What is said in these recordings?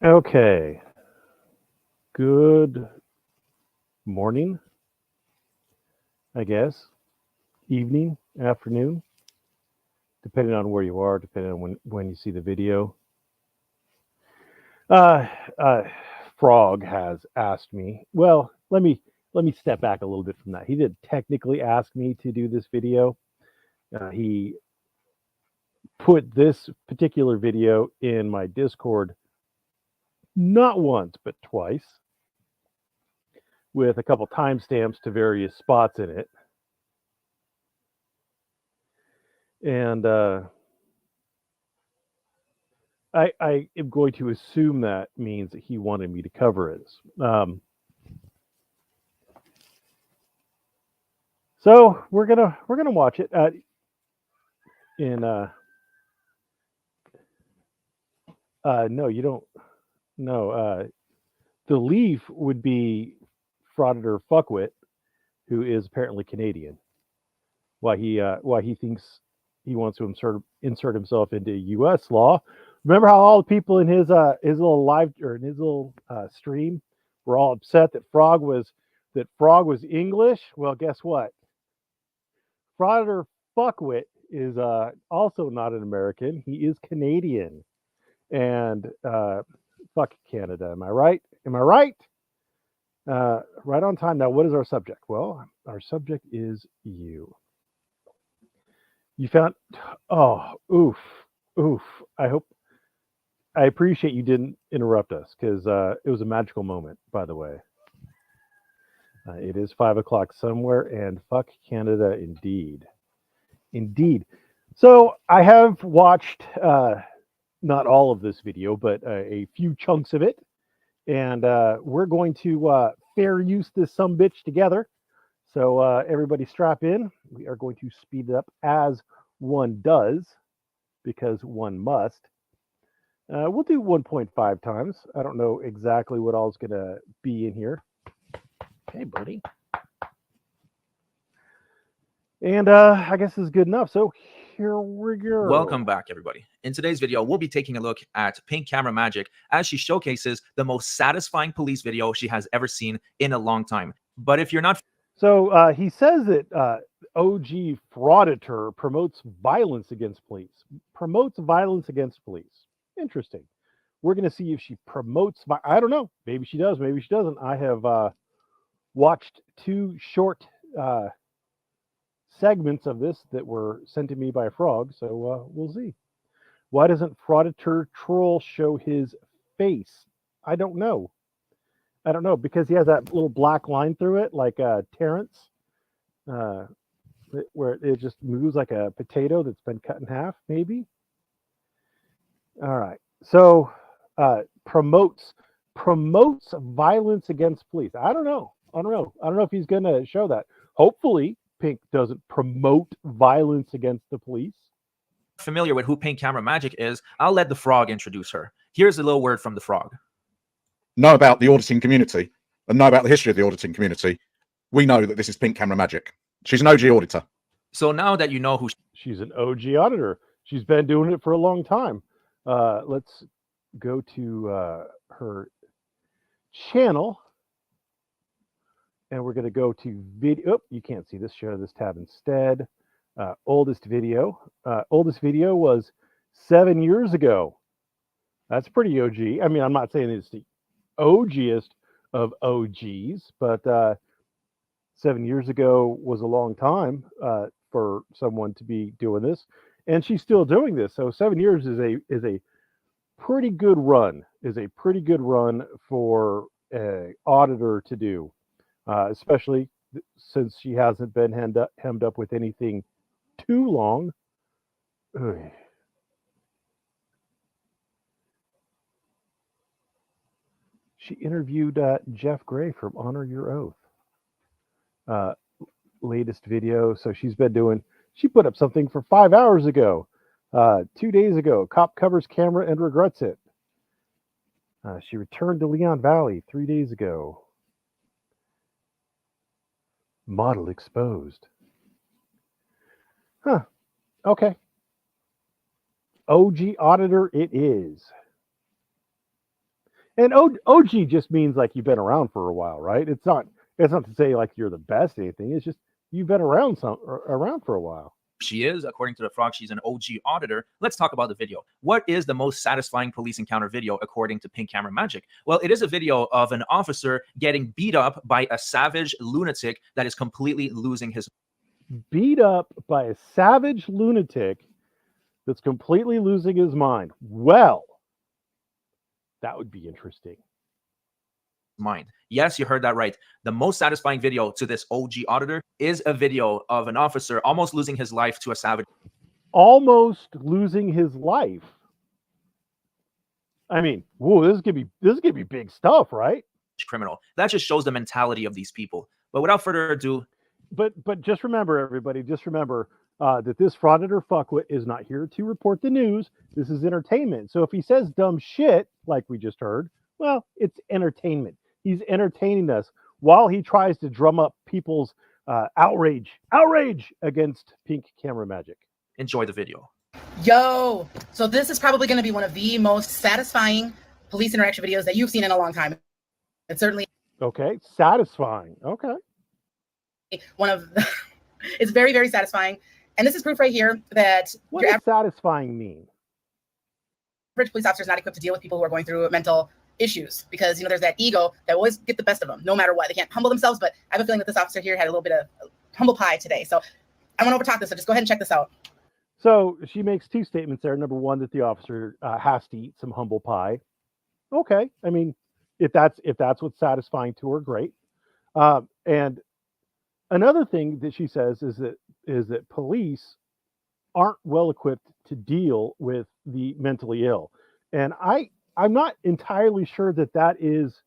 Okay. Good morning, I guess. Evening, afternoon, depending on where you are, depending on when you see the video. Uh, uh, Frog has asked me. Well, let me step back a little bit from that. He did technically ask me to do this video. He put this particular video in my Discord not once but twice, with a couple timestamps to various spots in it, and I am going to assume that means that he wanted me to cover it. So we're gonna watch it. In No, you don't. No, the leaf would be frauditor fuckwit, who is apparently Canadian. Why he thinks he wants to insert himself into U.S. law. Remember how all the people in his little live or in his little stream were all upset that Frog was English? Well, guess what? Frauditor fuckwit is also not an American. He is Canadian, and fuck Canada. Am I right? Am I right? Right on time. Now, what is our subject? Well, our subject is you. You found. Oh, oof, oof. I hope. I appreciate you didn't interrupt us because it was a magical moment. By the way, it is 5 o'clock somewhere, and fuck Canada, indeed, indeed. So I have watched not all of this video, but a few chunks of it, and we're going to fair use this some bitch together. So everybody strap in. We are going to speed it up as one does because one must. We'll do 1.5 times. I don't know exactly what all's going to be in here. Hey, buddy. And I guess this is good enough. So here we go. Welcome back, everybody. In today's video, we'll be taking a look at Pink Camera Magic as she showcases the most satisfying police video she has ever seen in a long time. But if you're not... So he says that OG frauditor promotes violence against police. Promotes violence against police. Interesting. We're going to see if she promotes. I don't know. Maybe she does. Maybe she doesn't. I have watched two short segments of this that were sent to me by Frog. So we'll see. Why doesn't frauditor troll show his face? I don't know. I don't know because he has that little black line through it, like Terrence, uh, where it just moves like a potato that's been cut in half, maybe. All right. So promotes violence against police. I don't know. I don't know. I don't know if he's going to show that. Hopefully, Pink doesn't promote violence against the police. familiar with who Pink Camera Magic is, I'll let the Frog introduce her. Here's a little word from the Frog. Know about the auditing community and know about the history of the auditing community, we know that this is Pink Camera Magic. She's an OG auditor. So now that you know who she's an OG auditor, she's been doing it for a long time. Let's go to her channel, and we're going to go to video. Oh, you can't see this. Share this tab instead. Oldest video. Oldest video was 7 years ago. That's pretty OG. I mean, I'm not saying it's the OGest of OGs, but 7 years ago was a long time for someone to be doing this, and she's still doing this. So 7 years is a pretty good run. Is a pretty good run for an auditor to do, especially since she hasn't been hemmed up with anything too long. Ugh. She interviewed Jeff Gray from Honor Your Oath. Latest video. So she put up something for 5 hours ago. 2 days ago, cop covers camera and regrets it. She returned to Leon Valley 3 days ago. Model exposed. Huh. Okay. OG auditor it is. And OG just means like you've been around for a while, right? It's not to say like you're the best at anything. It's just you've been around for a while. She is, according to the frog, she's an OG auditor. Let's talk about the video. What is the most satisfying police encounter video according to Pink Camera Magic? Well, it is a video of an officer getting beat up by a savage lunatic that is completely losing his Beat up by a savage lunatic that's completely losing his mind. Well, that would be interesting. mind. Yes, you heard that right. The most satisfying video to this OG auditor is a video of an officer almost losing his life to a savage. Almost losing his life. I mean, whoa, this is gonna be big stuff, right? Criminal. That just shows the mentality of these people. But without further ado, but just remember, everybody, that this frauditor fuckwit is not here to report the news. This is entertainment. So if he says dumb shit like we just heard, well, it's entertainment. He's entertaining us while he tries to drum up people's outrage against Pink Camera Magic. enjoy the video. Yo, so this is probably going to be one of the most satisfying police interaction videos that you've seen in a long time. It's certainly okay, satisfying. Okay, one of the, it's very, very satisfying. And this is proof right here that what your does satisfying mean? average police officer is not equipped to deal with people who are going through mental issues, because there's that ego that always get the best of them no matter what. They can't humble themselves, but I have a feeling that this officer here had a little bit of humble pie today. So I want to overtalk this, so just go ahead and check this out. So she makes two statements there. Number one, that the officer has to eat some humble pie. Okay, I mean, if that's what's satisfying to her, great. And another thing that she says is that police aren't well equipped to deal with the mentally ill, and I'm not entirely sure that is.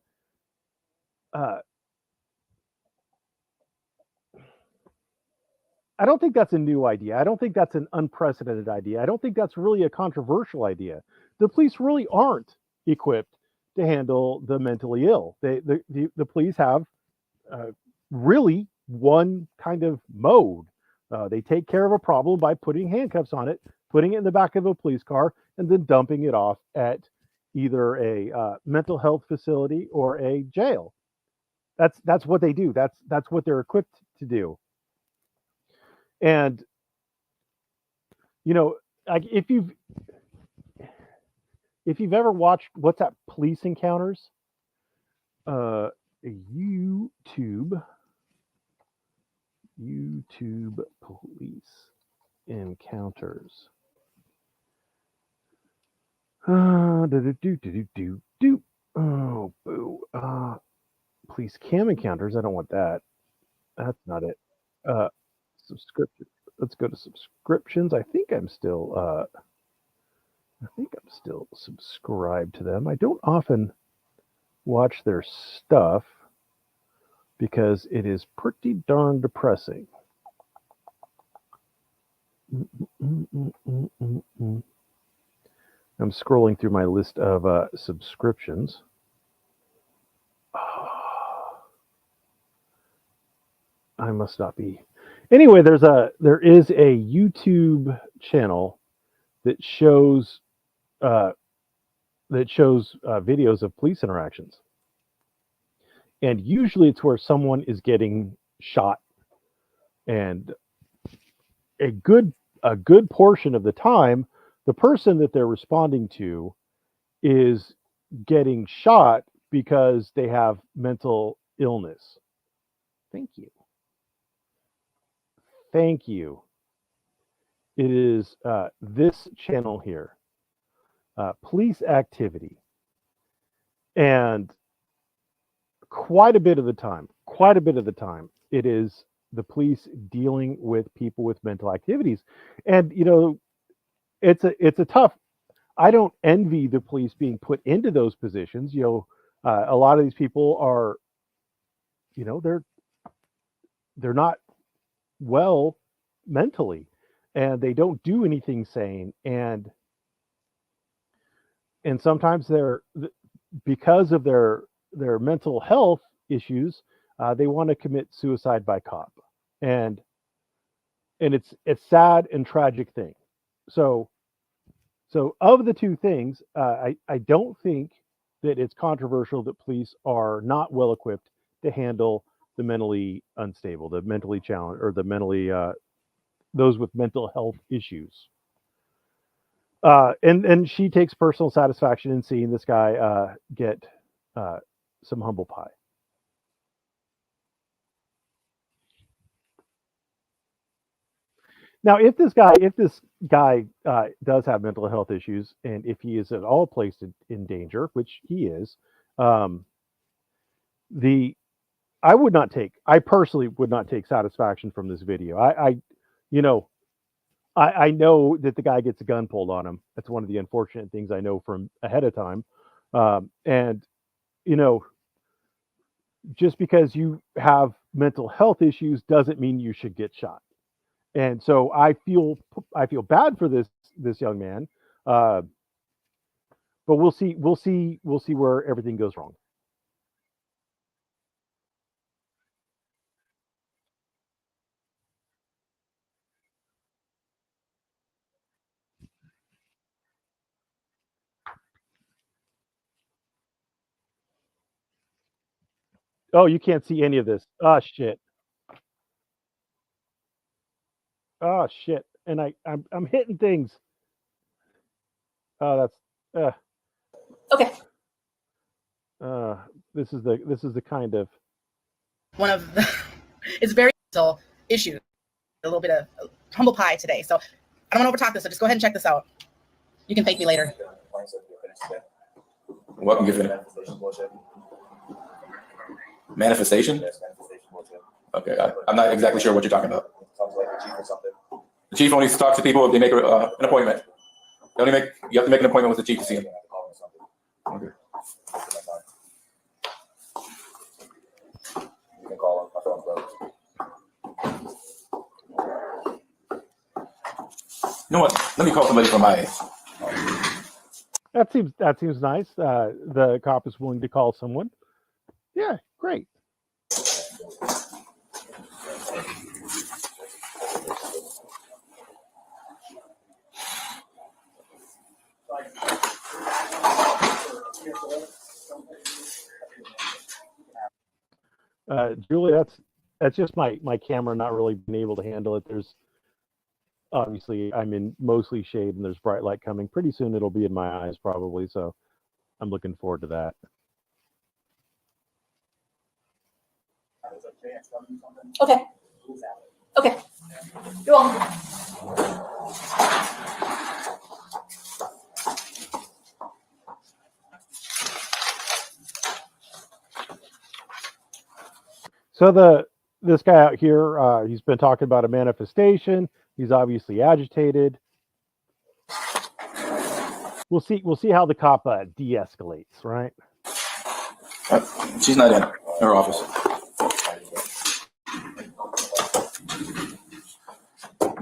I don't think that's a new idea. I don't think that's an unprecedented idea. I don't think that's really a controversial idea. The police really aren't equipped to handle the mentally ill. The police have really one kind of mode. They take care of a problem by putting handcuffs on it, putting it in the back of a police car, and then dumping it off at either a mental health facility or a jail. That's what they do. That's what they're equipped to do. And like if you've ever watched What's That Police Encounters, YouTube police encounters. Oh, boo. Police cam encounters. I don't want that. That's not it. Subscription. Let's go to subscriptions. I think I'm still subscribed to them. I don't often watch their stuff because it is pretty darn depressing. I'm scrolling through my list of subscriptions. I must not be. Anyway, there is a YouTube channel that shows videos of police interactions, and usually it's where someone is getting shot, and a good portion of the time, the person that they're responding to is getting shot because they have mental illness. Thank you. It is this channel here, police activity, and quite a bit of the time, it is the police dealing with people with mental activities, and it's a tough. I don't envy the police being put into those positions. A lot of these people are, they're not well mentally, and they don't do anything sane, and sometimes they're, because of their mental health issues, they want to commit suicide by cop, and it's sad and tragic thing. So of the two things, I don't think that it's controversial that police are not well equipped to handle the mentally unstable, the mentally challenged, or the mentally those with mental health issues. And she takes personal satisfaction in seeing this guy get some humble pie. Now, if this guy does have mental health issues, and if he is at all placed in danger, which he is, I personally would not take satisfaction from this video. I know that the guy gets a gun pulled on him. That's one of the unfortunate things I know from ahead of time. And, just because you have mental health issues doesn't mean you should get shot. And so I feel bad for this young man. But we'll see where everything goes wrong. Oh, you can't see any of this. Oh shit. Oh shit. And I'm hitting things. Oh, that's Okay. this is the kind of One of the it's very mental issue. A little bit of humble pie today. So I don't want to overtalk this, so just go ahead and check this out. You can thank me later. Welcome, give it. Manifestation? Okay, I'm not exactly sure what you're talking about. The chief only talks to people if they make an appointment. You have to make an appointment with the chief to see him. Okay. You can call him. My phone's closed. You know what? Let me call somebody from my. that seems nice. The cop is willing to call someone. Yeah, great. Julie, that's just my camera not really being able to handle it. There's obviously I'm in mostly shade and there's bright light coming. Pretty soon it'll be in my eyes probably, so I'm looking forward to that. Okay. Okay. You're welcome. So this guy out here, he's been talking about a manifestation. He's obviously agitated. We'll see how the cop de-escalates, right? She's not in her office.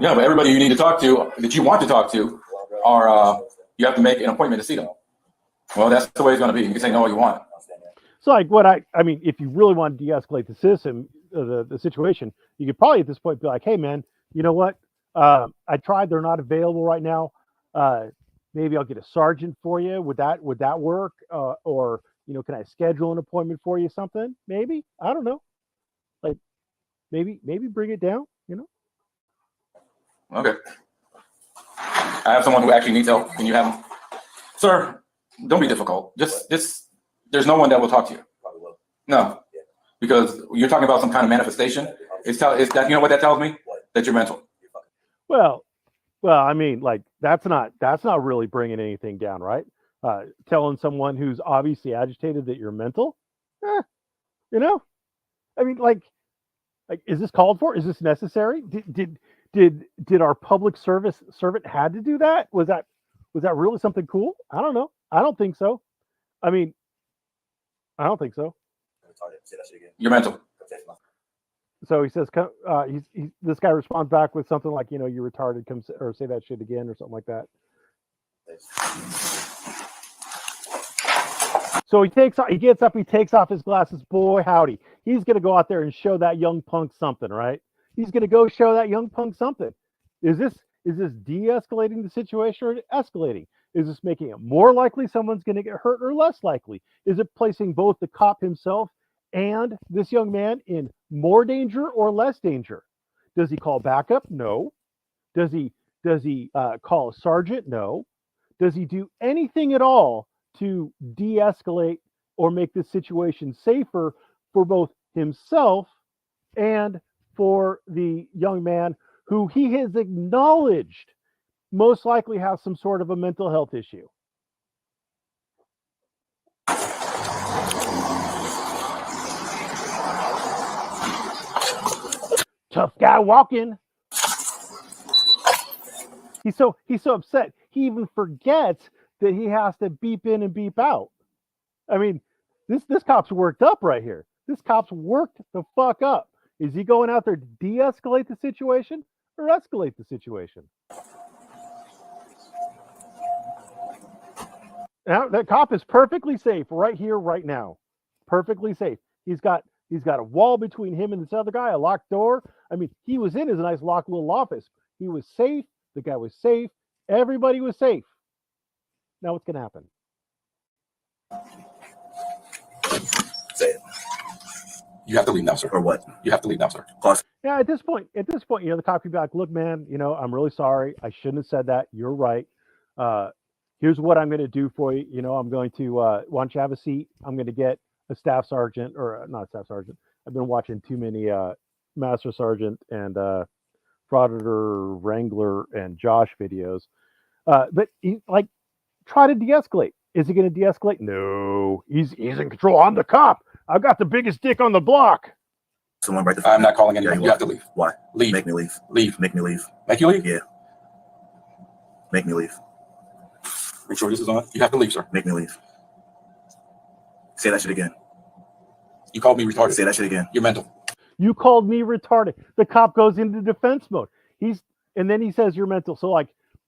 Yeah, but everybody you need to talk to, that you want to talk to, are you have to make an appointment to see them. Well, that's the way it's going to be. You can say no all you want. So like what I mean, if you really want to de-escalate the system, the situation, you could probably at this point be like, hey man, you know what? I tried, they're not available right now. Maybe I'll get a sergeant for you. Would that work? Or can I schedule an appointment for you? Something maybe, I don't know. Like maybe bring it down. Okay. I have someone who actually needs help. Can you have him? Sir, don't be difficult. Just there's no one that will talk to you. No, because you're talking about some kind of manifestation. It's that, you know what that tells me? That you're mental. Well, I mean, like that's not really bringing anything down, right? Telling someone who's obviously agitated that you're mental, I mean, like, is this called for? Is this necessary? Did our public servant had to do that? Was that really something cool? I don't know. I don't think so. I mean, I don't think so. You're mental. So he says, this guy responds back with something like, you're retarded, come or say that shit again or something like that. So he gets up, he takes off his glasses. Boy, howdy. He's going to go out there and show that young punk something, right? He's going to go show that young punk something. Is this de-escalating the situation or escalating? Is this making it more likely someone's going to get hurt or less likely? Is it placing both the cop himself and this young man in more danger or less danger? Does he call backup? No. Does he call a sergeant? No. Does he do anything at all to de-escalate or make this situation safer for both himself and for the young man who he has acknowledged most likely has some sort of a mental health issue? Tough guy walking. He's so upset. He even forgets that he has to beep in and beep out. I mean, this cop's worked up right here. This cop's worked the fuck up. Is he going out there to de-escalate the situation or escalate the situation? Now that cop is perfectly safe right here, right now. Perfectly safe. He's got a wall between him and this other guy, a locked door. I mean, he was in his nice locked little office. He was safe. The guy was safe. Everybody was safe. Now what's going to happen? Say it. You have to leave now, sir. Or what? You have to leave now, sir. Plus. Yeah, at this point, the cop could be like, look, man, I'm really sorry. I shouldn't have said that. You're right. Here's what I'm going to do for you. I'm going to, why don't you have a seat? I'm going to get a staff sergeant, or not a staff sergeant. I've been watching too many Master Sergeant and Frauditor, Wrangler, and Josh videos. But try to de-escalate. Is he going to de-escalate? No. He's in control. I'm the cop. I've got the biggest dick on the block. Someone write the phone. I'm not calling anyone. You have to leave. Why? Leave. Make me leave. Leave. Make me leave. Make you leave? Yeah. Make me leave. Make sure this is on. You have to leave, sir. Make me leave. Say that shit again. You called me retarded. Say that shit again. You're mental. You called me retarded. The cop goes into defense mode. And then he says you're mental. So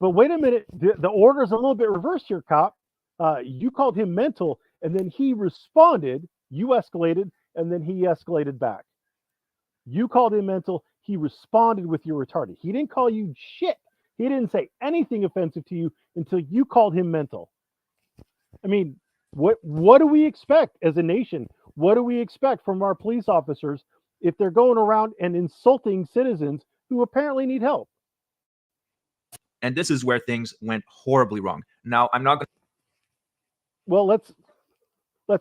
but wait a minute. The order's a little bit reversed here, cop. You called him mental, and then he responded. You escalated, and then he escalated back. You called him mental. He responded with you're retarded. He didn't call you shit. He didn't say anything offensive to you until you called him mental. I mean, what do we expect as a nation? What do we expect from our police officers if they're going around and insulting citizens who apparently need help? And this is where things went horribly wrong. Now, I'm not going to... Well, let's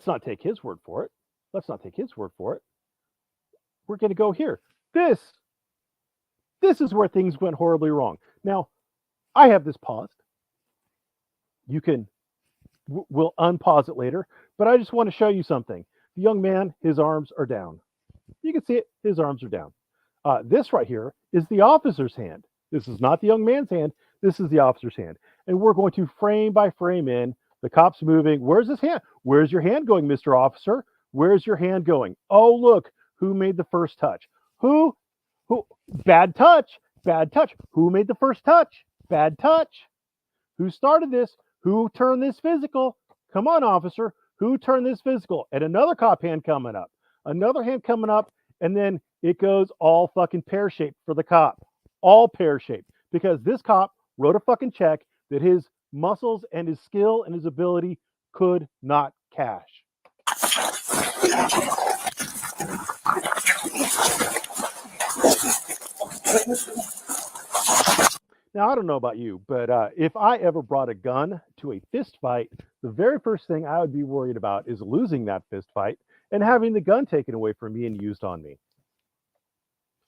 not take his word for it. Let's not take his word for it. We're going to go here. This is where things went horribly wrong. Now, I have this paused. We'll unpause it later, but I just want to show you something. The young man, his arms are down. You can see it. His arms are down. This right here is the officer's hand. This is not the young man's hand. This is the officer's hand. And we're going to frame by frame in. The cop's moving. Where's his hand? Where's your hand going, Mr. Officer? Where's your hand going? Oh, look. Who made the first touch? Who? Bad touch. Bad touch. Who made the first touch? Bad touch. Who started this? Who turned this physical? Come on, officer. Who turned this physical? And another cop hand coming up. Another hand coming up. And then it goes all fucking pear-shaped for the cop. All pear-shaped. Because this cop wrote a fucking check that his muscles and his skill and his ability could not cash. Now, I don't know about you, but if I ever brought a gun to a fist fight, the very first thing I would be worried about is losing that fist fight and having the gun taken away from me and used on me.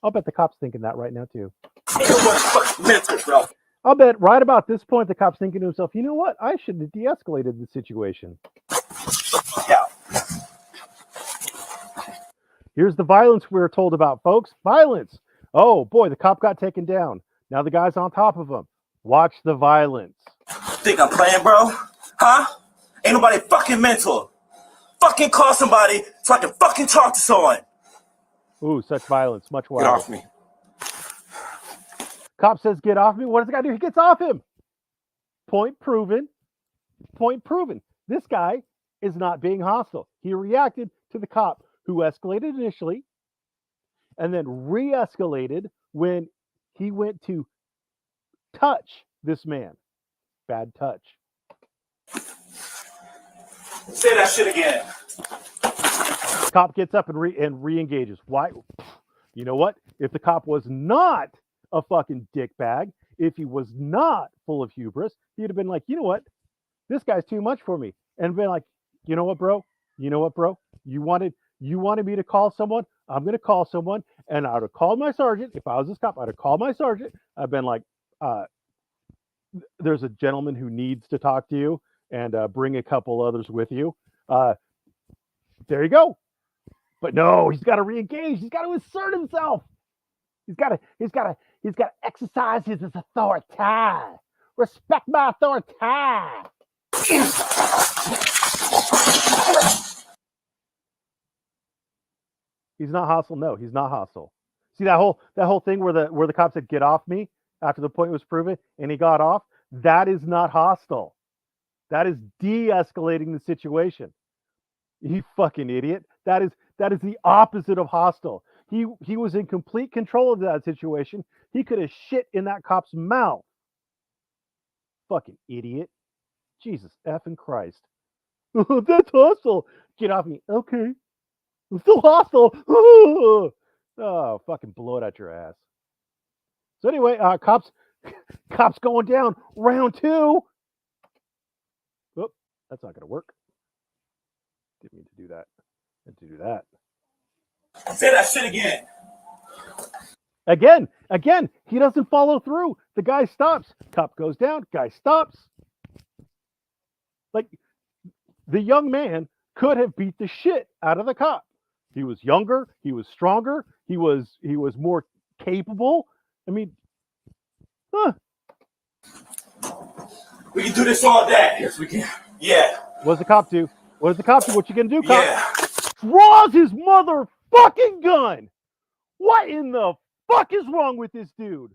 I'll bet the cop's thinking that right now, too. I'll bet right about this point, the cop's thinking to himself, you know what? I should have de-escalated the situation. Yeah. Here's the violence we were told about, folks. Violence. Oh, boy, the cop got taken down. Now the guy's on top of him. Watch the violence. Think I'm playing, bro? Huh? Ain't nobody fucking mental. Fucking call somebody so I can fucking talk to someone. Ooh, such violence. Much Get violence. off me. Cop says, get off me. What does the guy do? He gets off him. Point proven. Point proven. This guy is not being hostile. He reacted to the cop who escalated initially and then re-escalated when he went to touch this man. Bad touch. Say that shit again. Cop gets up and re-engages. Why? You know what? If the cop was not a fucking dickbag, if he was not full of hubris, he'd have been like, you know what? This guy's too much for me. And been like, you know what, bro? You know what, bro? You wanted me to call someone? I'm going to call someone. And I would have called my sergeant. If I was this cop, I'd have called my sergeant. I've been like, there's a gentleman who needs to talk to you, and bring a couple others with you. There you go. But no, he's got to re-engage. He's got to assert himself. He's got to exercise his authority. Respect my authority. He's not hostile. No, he's not hostile. See that whole thing where the cop said, "Get off me," after the point was proven, and he got off. That is not hostile. That is de-escalating the situation. You fucking idiot. That is the opposite of hostile. He was in complete control of that situation. He could have shit in that cop's mouth. Fucking idiot. Jesus effing Christ. That's hostile. Get off me. Okay. I'm still hostile. Oh, fucking blow it out your ass. So anyway, cops going down. Round 2. Oh, that's not gonna work. Didn't mean to do that. Didn't do that. Say that shit again. Again, he doesn't follow through. The guy stops. Cop goes down. Guy stops. Like, the young man could have beat the shit out of the cop. He was younger. He was stronger. He was more capable. I mean, We can do this all day. Yes, we can. Yeah. What does the cop do? What does the cop do? What you gonna do, cop? Yeah. Draws his motherfucking gun. What in the fuck is wrong with this dude?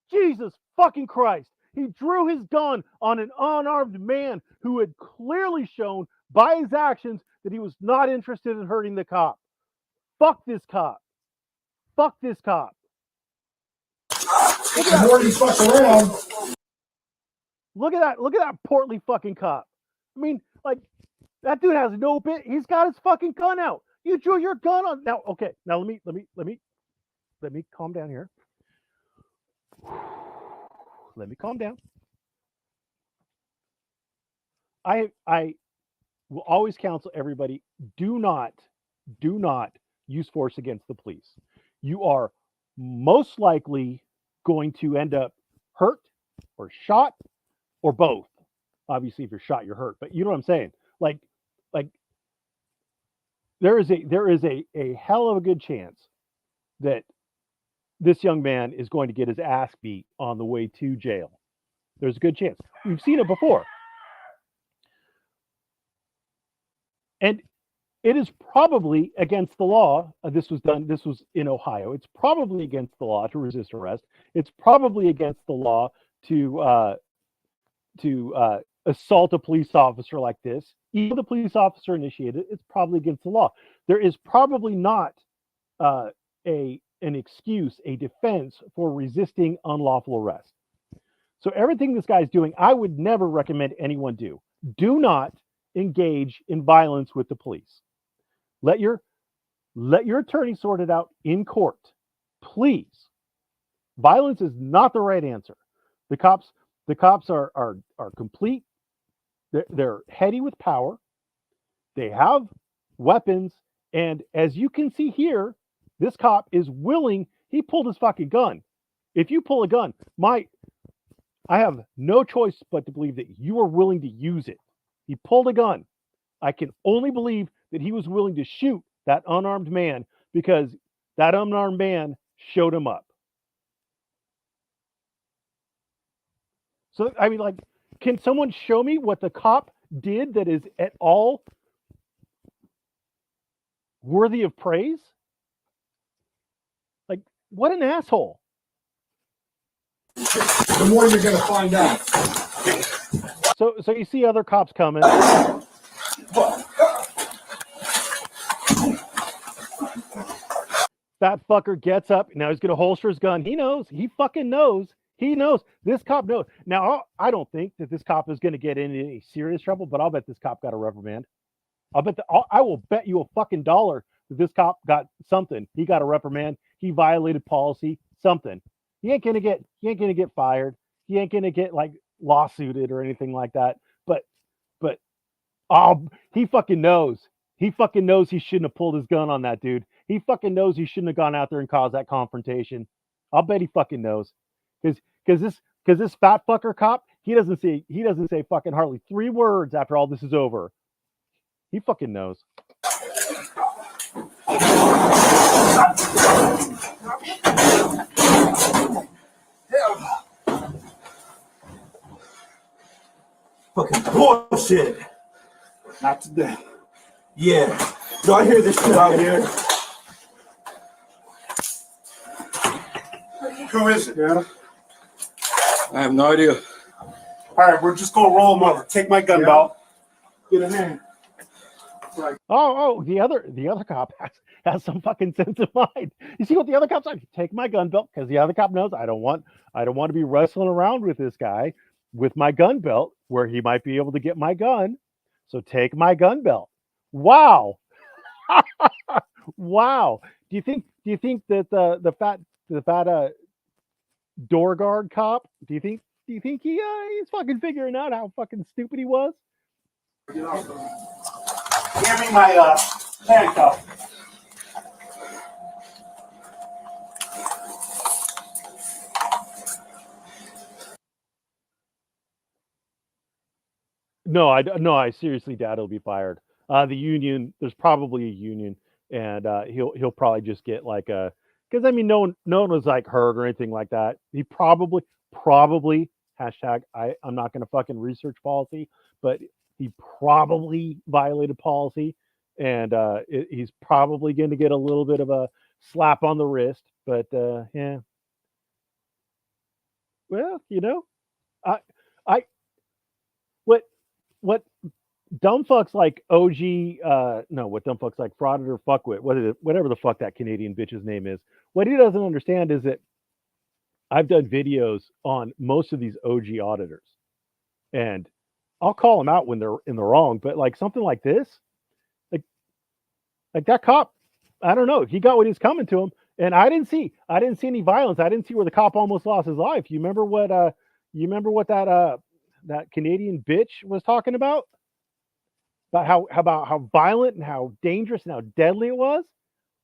Jesus fucking Christ. He drew his gun on an unarmed man who had clearly shown by his actions that he was not interested in hurting the cop. Fuck this cop. Fuck this cop. Look at that portly fucking cop. I mean, like, that dude has no bit. He's got his fucking gun out. You drew your gun on. Now, okay. Now let me calm down here. Let me calm down. I will always counsel everybody, do not use force against the police. You are most likely going to end up hurt or shot or both. Obviously, if you're shot, you're hurt. But you know what I'm saying? Like there is a hell of a good chance that this young man is going to get his ass beat on the way to jail. There's a good chance. We've seen it before. And it is probably against the law. This was in Ohio. It's probably against the law to resist arrest. It's probably against the law to assault a police officer like this. Even the police officer initiated, it's probably against the law. There is probably not an excuse, a defense for resisting unlawful arrest. So everything this guy's doing, I would never recommend anyone do. Do not engage in violence with the police. Let your attorney sort it out in court, please. Violence is not the right answer. The cops are complete. They're heady with power. They have weapons, and as you can see here, this cop is willing. He pulled his fucking gun. If you pull a gun, I have no choice but to believe that you are willing to use it. He pulled a gun. I can only believe that he was willing to shoot that unarmed man because that unarmed man showed him up. So, I mean, like, can someone show me what the cop did that is at all worthy of praise? Like, what an asshole. The more you're going to find out. So you see other cops coming. That fucker gets up. Now he's going to holster his gun. He knows. He fucking knows. He knows. This cop knows. Now, I don't think that this cop is going to get in any serious trouble, but I'll bet this cop got a reprimand. I will bet you a fucking dollar that this cop got something. He got a reprimand. He violated policy. Something. He ain't gonna get fired. He ain't gonna get like lawsuited or anything like that. But he fucking knows. He fucking knows he shouldn't have pulled his gun on that dude. He fucking knows he shouldn't have gone out there and caused that confrontation. I'll bet he fucking knows. Because this fat fucker cop, he doesn't say fucking hardly 3 words after all this is over. He fucking knows. Fucking bullshit. Not today. Yeah. Do I hear this shit out here? Who is it? Yeah. I have no idea. All right, we're just gonna roll him over. Take my gun belt. Get a hand. Oh, the other cop has some fucking sense of mind. You see what the other cop's like? Take my gun belt, because the other cop knows I don't want to be wrestling around with this guy with my gun belt where he might be able to get my gun. So take my gun belt. Wow. Wow. Do you think that the fat door guard cop, do you think he's fucking figuring out how fucking stupid he was? Give me my handcuff. No, I seriously doubt he'll be fired. The union, there's probably a union, and he'll probably just get like a, because I mean no one was like hurt or anything like that. He probably hashtag I'm not going to fucking research policy, but he probably violated policy, and he's probably going to get a little bit of a slap on the wrist. But yeah, well, I what dumb fucks like OG, what dumb fucks like frauditor fuckwit, whatever the fuck that Canadian bitch's name is. What he doesn't understand is that I've done videos on most of these OG auditors, and I'll call them out when they're in the wrong. But like something like this, like that cop, I don't know, he got what he's coming to him, and I didn't see any violence. I didn't see where the cop almost lost his life. You remember what that Canadian bitch was talking about how violent and how dangerous and how deadly it was?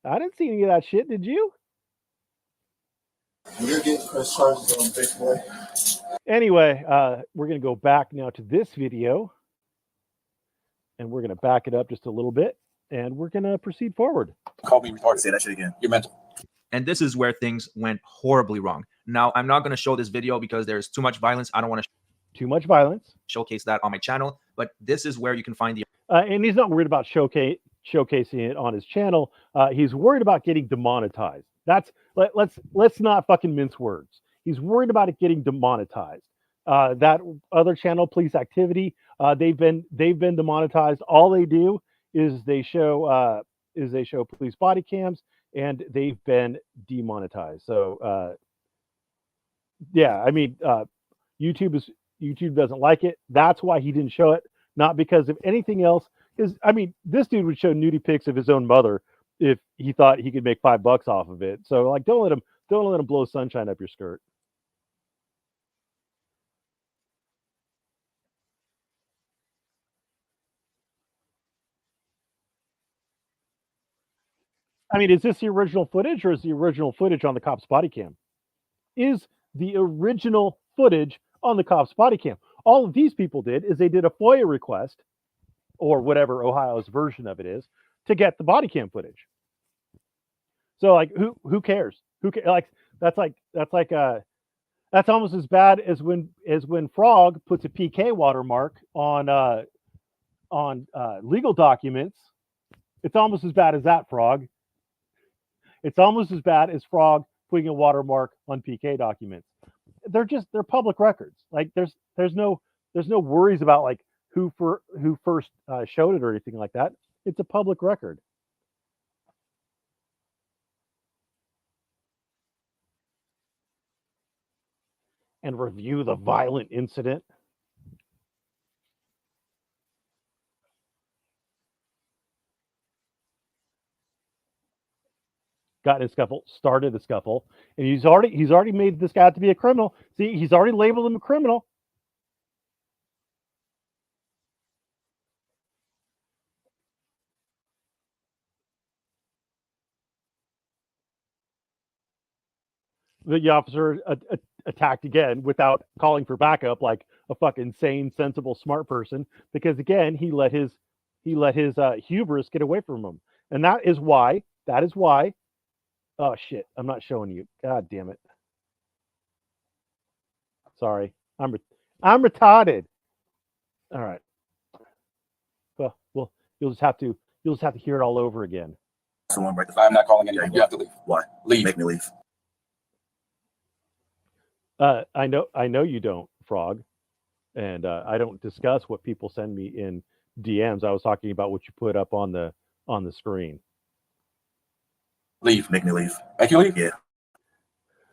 I didn't see any of that shit. Did you? You're getting press charges on, big boy. Anyway, we're going to go back now to this video, and we're going to back it up just a little bit, and we're going to proceed forward. Call me retarded. Say that shit again. You're mental. And this is where things went horribly wrong. Now, I'm not going to show this video because there's too much violence. I don't want to Too much violence. showcase that on my channel, but this is where you can find the And he's not worried about showcasing it on his channel. He's worried about getting demonetized. Let's not fucking mince words. He's worried about it getting demonetized. That other channel, Police Activity, they've been demonetized. All they do is they show police body cams, and they've been demonetized. So yeah, I mean, YouTube doesn't like it. That's why he didn't show it, not because of anything else. Because I mean, this dude would show nudie pics of his own mother if he thought he could make $5 off of it. So like, don't let him blow sunshine up your skirt. I mean, is this the original footage, or is the original footage on the cop's body cam? Is the original footage on the cop's body cam? All of these people did is they did a FOIA request, or whatever Ohio's version of it is, to get the body cam footage. So like, who cares? Who cares? Like that's almost as bad as when Frog puts a PK watermark on legal documents. It's almost as bad as that, Frog. It's almost as bad as Frog putting a watermark on PK documents. They're public records. Like there's no worries about like who first showed it or anything like that. It's a public record. and review the violent incident. Got in a scuffle, started a scuffle, and he's already made this guy out to be a criminal. See, he's already labeled him a criminal. The officer attacked again without calling for backup, like a fucking sane, sensible, smart person. Because again, he let his hubris get away from him, and that is why. Oh shit! I'm not showing you. God damn it! Sorry, I'm retarded. All right. Well, you'll just have to hear it all over again. Someone right. If I'm not calling anyone, you have to leave. Why? Leave. Make me leave. I know you don't, Frog, and I don't discuss what people send me in DMs. I was talking about what you put up on the screen. Leave. Make me leave. Make you leave? Yeah.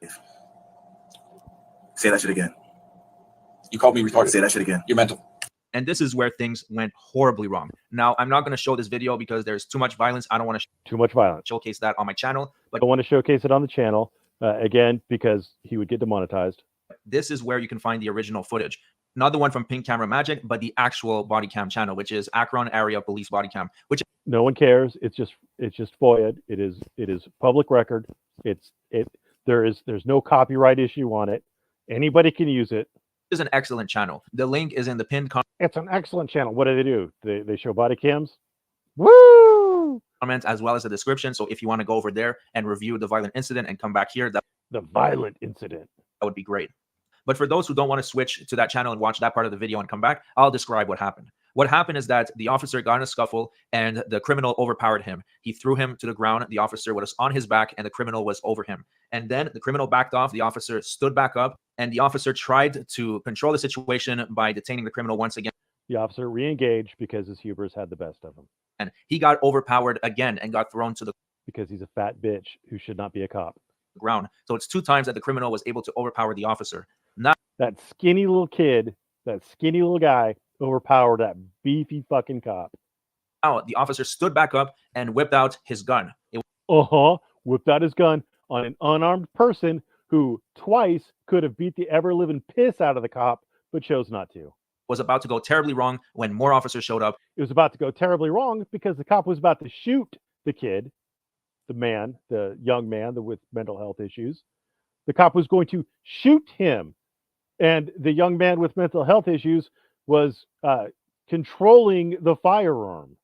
Leave. Say that shit again. You called me retarded. Say that shit again. You're mental. And this is where things went horribly wrong. Now, I'm not going to show this video because there's too much violence. I don't want to Too much violence. showcase that on my channel. I But don't want to showcase it on the channel again because he would get demonetized. this is where you can find the original footage. Not the one from Pink Camera Magic, but the actual body cam channel, which is Akron Area Police Body Cam, which No one cares. It's just FOIA. It is public record. There's no copyright issue on it. Anybody can use it. is an excellent channel. The link is in the pinned It's an excellent channel. What do? They show body cams. Woo! comment as well as the description. So if you want to go over there and review the violent incident and come back here, that The violent incident. would be great. But for those who don't want to switch to that channel and watch that part of the video and come back, I'll describe what happened. What happened is that the officer got in a scuffle and the criminal overpowered him. He threw him to the ground. The officer was on his back and the criminal was over him. And then the criminal backed off. The officer stood back up and the officer tried to control the situation by detaining the criminal once again. The officer re-engaged because his hubris had the best of him. And he got overpowered again and got thrown to the Because he's a fat bitch who should not be a cop. ground. So it's 2 times that the criminal was able to overpower the officer. Now, That skinny little kid, that skinny little guy overpowered that beefy fucking cop. the officer stood back up and whipped out his gun. It Whipped out his gun on an unarmed person who twice could have beat the ever-living piss out of the cop, but chose not to. was about to go terribly wrong when more officers showed up. It was about to go terribly wrong because the cop was about to shoot the kid, the young man with mental health issues. The cop was going to shoot him. And the young man with mental health issues was controlling the firearm.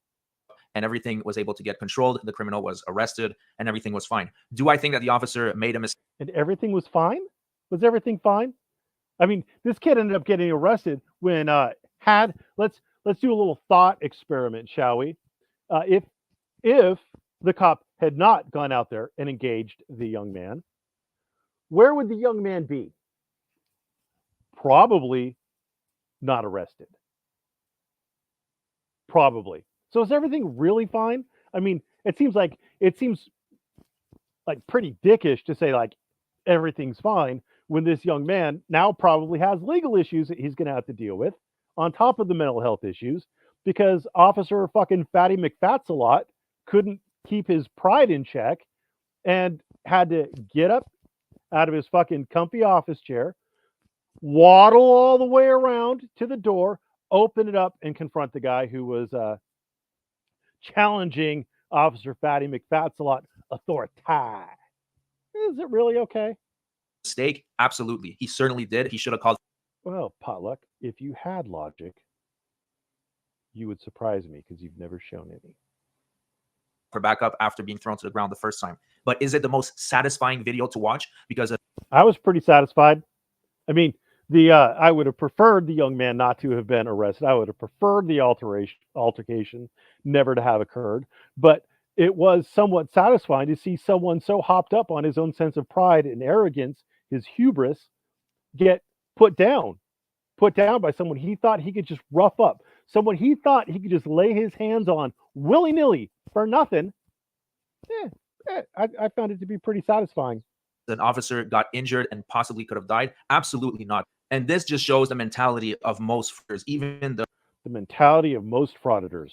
And everything was able to get controlled. The criminal was arrested and everything was fine. Do I think that the officer made a mistake? And everything was fine? Was everything fine? I mean, this kid ended up getting arrested when let's do a little thought experiment, shall we? If the cop had not gone out there and engaged the young man, where would the young man be? Probably not arrested. Probably. So is everything really fine? I mean, it seems like pretty dickish to say like everything's fine when this young man now probably has legal issues that he's going to have to deal with on top of the mental health issues because Officer fucking Fatty McFatsalot couldn't keep his pride in check and had to get up out of his fucking comfy office chair, waddle all the way around to the door, open it up, and confront the guy who was challenging Officer Fatty McFatsalot authority. Is it really okay? Mistake? Absolutely. He certainly did. He should have called Well, Potluck, if you had logic, you would surprise me because you've never shown any. for backup after being thrown to the ground the first time. But is it the most satisfying video to watch? Because I was pretty satisfied. I mean, I would have preferred the young man not to have been arrested. I would have preferred the altercation never to have occurred. But it was somewhat satisfying to see someone so hopped up on his own sense of pride and arrogance, his hubris, get put down by someone he thought he could just rough up, someone he thought he could just lay his hands on willy-nilly for nothing. I found it to be pretty satisfying. an officer got injured and possibly could have died? Absolutely not. And this just shows the mentality of most frauditors, even the mentality of most frauditors.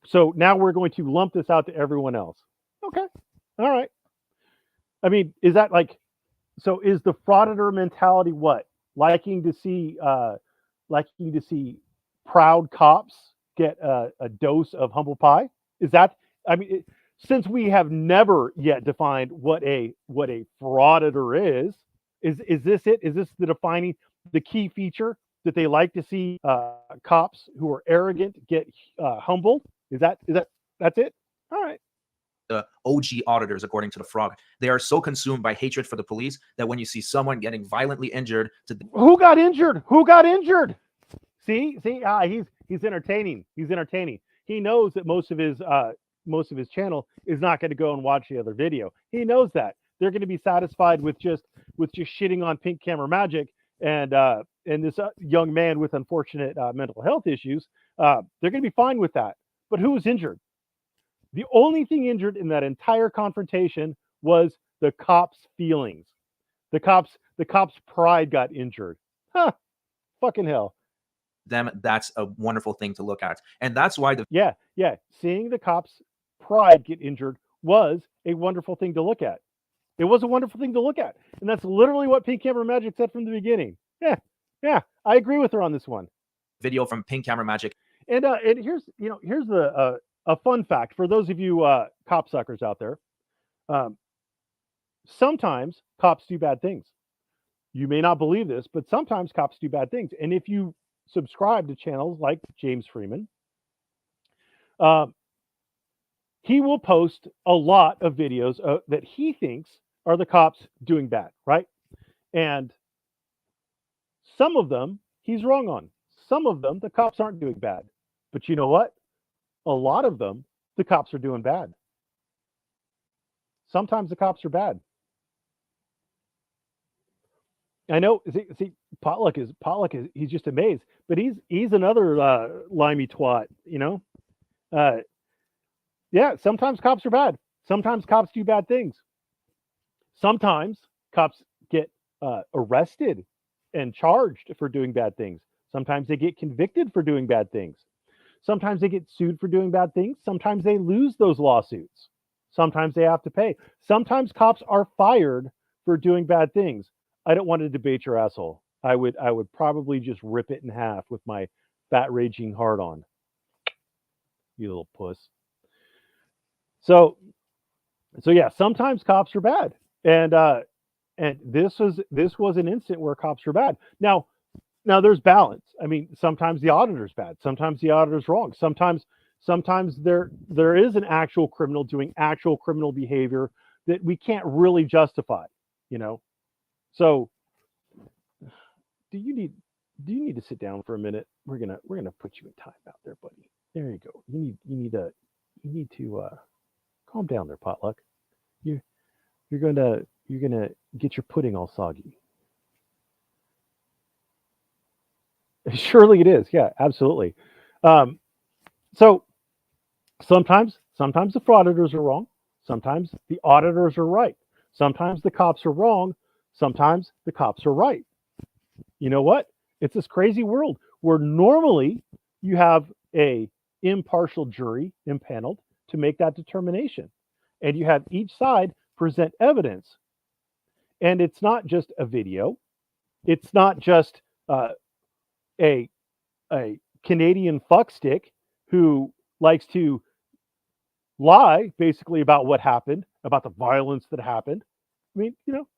So now we're going to lump this out to everyone else. Okay. All right. I mean, is that like, so is the frauditor mentality what? Liking to see proud cops get a dose of humble pie? Is that, I mean, since we have never yet defined what a frauditor is this it? Is this the key feature that they like to see cops who are arrogant get humbled? That's it? All right. the OG auditors, according to the frog. They are so consumed by hatred for the police that when you see someone getting violently injured, who got injured? Who got injured? See, he's entertaining. He's entertaining. He knows that most of his channel is not going to go and watch the other video. He knows that they're going to be satisfied with just shitting on pink camera magic and this young man with unfortunate mental health issues. They're going to be fine with that. But who was injured? The only thing injured in that entire confrontation was the cops' feelings. The cops' pride got injured. Huh. Fucking hell. That's a wonderful thing to look at. And that's why yeah, seeing the cops' pride get injured was a wonderful thing to look at. It was a wonderful thing to look at. And that's literally what Pink Camera Magic said from the beginning. Yeah, I agree with her on this one. Video from Pink Camera Magic. And here's the a fun fact for those of you cop suckers out there. Sometimes cops do bad things. You may not believe this, but sometimes cops do bad things. And if you subscribe to channels like James Freeman, he will post a lot of videos that he thinks are the cops doing bad, right? And some of them he's wrong on. Some of them the cops aren't doing bad. But you know what? A lot of them the cops are doing bad. Sometimes the cops are bad. I know. See, Potluck is he's just amazed, but he's another limey twat, you know. Yeah, sometimes cops are bad. Sometimes cops do bad things. Sometimes cops get arrested and charged for doing bad things. Sometimes they get convicted for doing bad things. Sometimes they get sued for doing bad things. Sometimes they lose those lawsuits. Sometimes they have to pay. Sometimes cops are fired for doing bad things. I don't want to debate your asshole. I would probably just rip it in half with my fat raging hard on. You little puss. So yeah, sometimes cops are bad. And this was an instant where cops are bad. Now there's balance. I mean, sometimes the auditor's bad. Sometimes the auditor's wrong. Sometimes there is an actual criminal doing actual criminal behavior that we can't really justify, you know. So do you need to sit down for a minute? We're gonna put you in timeout there, buddy. There you go. You need to calm down there, Potluck. You're gonna get your pudding all soggy. Surely it is. Yeah, absolutely. So sometimes the frauditors are wrong. Sometimes the auditors are right. Sometimes the cops are wrong. Sometimes the cops are right. You know what? It's this crazy world where normally you have a impartial jury impaneled to make that determination. And you have each side present evidence. And it's not just a video. It's not just a Canadian fuckstick who likes to lie basically about what happened, about the violence that happened. I mean, you know,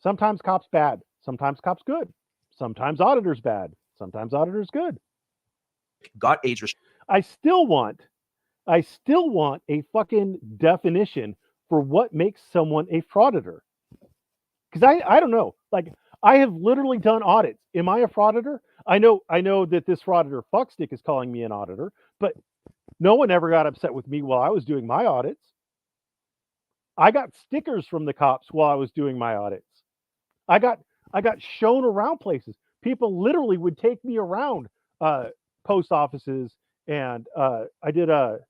sometimes cops bad, sometimes cops good, sometimes auditors bad, sometimes auditors good. Got age restriction. I still want a fucking definition for what makes someone a frauditor. Because I don't know. Like, I have literally done audits. Am I a frauditor? I know that this frauditor fuckstick is calling me an auditor, but no one ever got upset with me while I was doing my audits. I got stickers from the cops while I was doing my audits. I got shown around places. People literally would take me around post offices, and I did a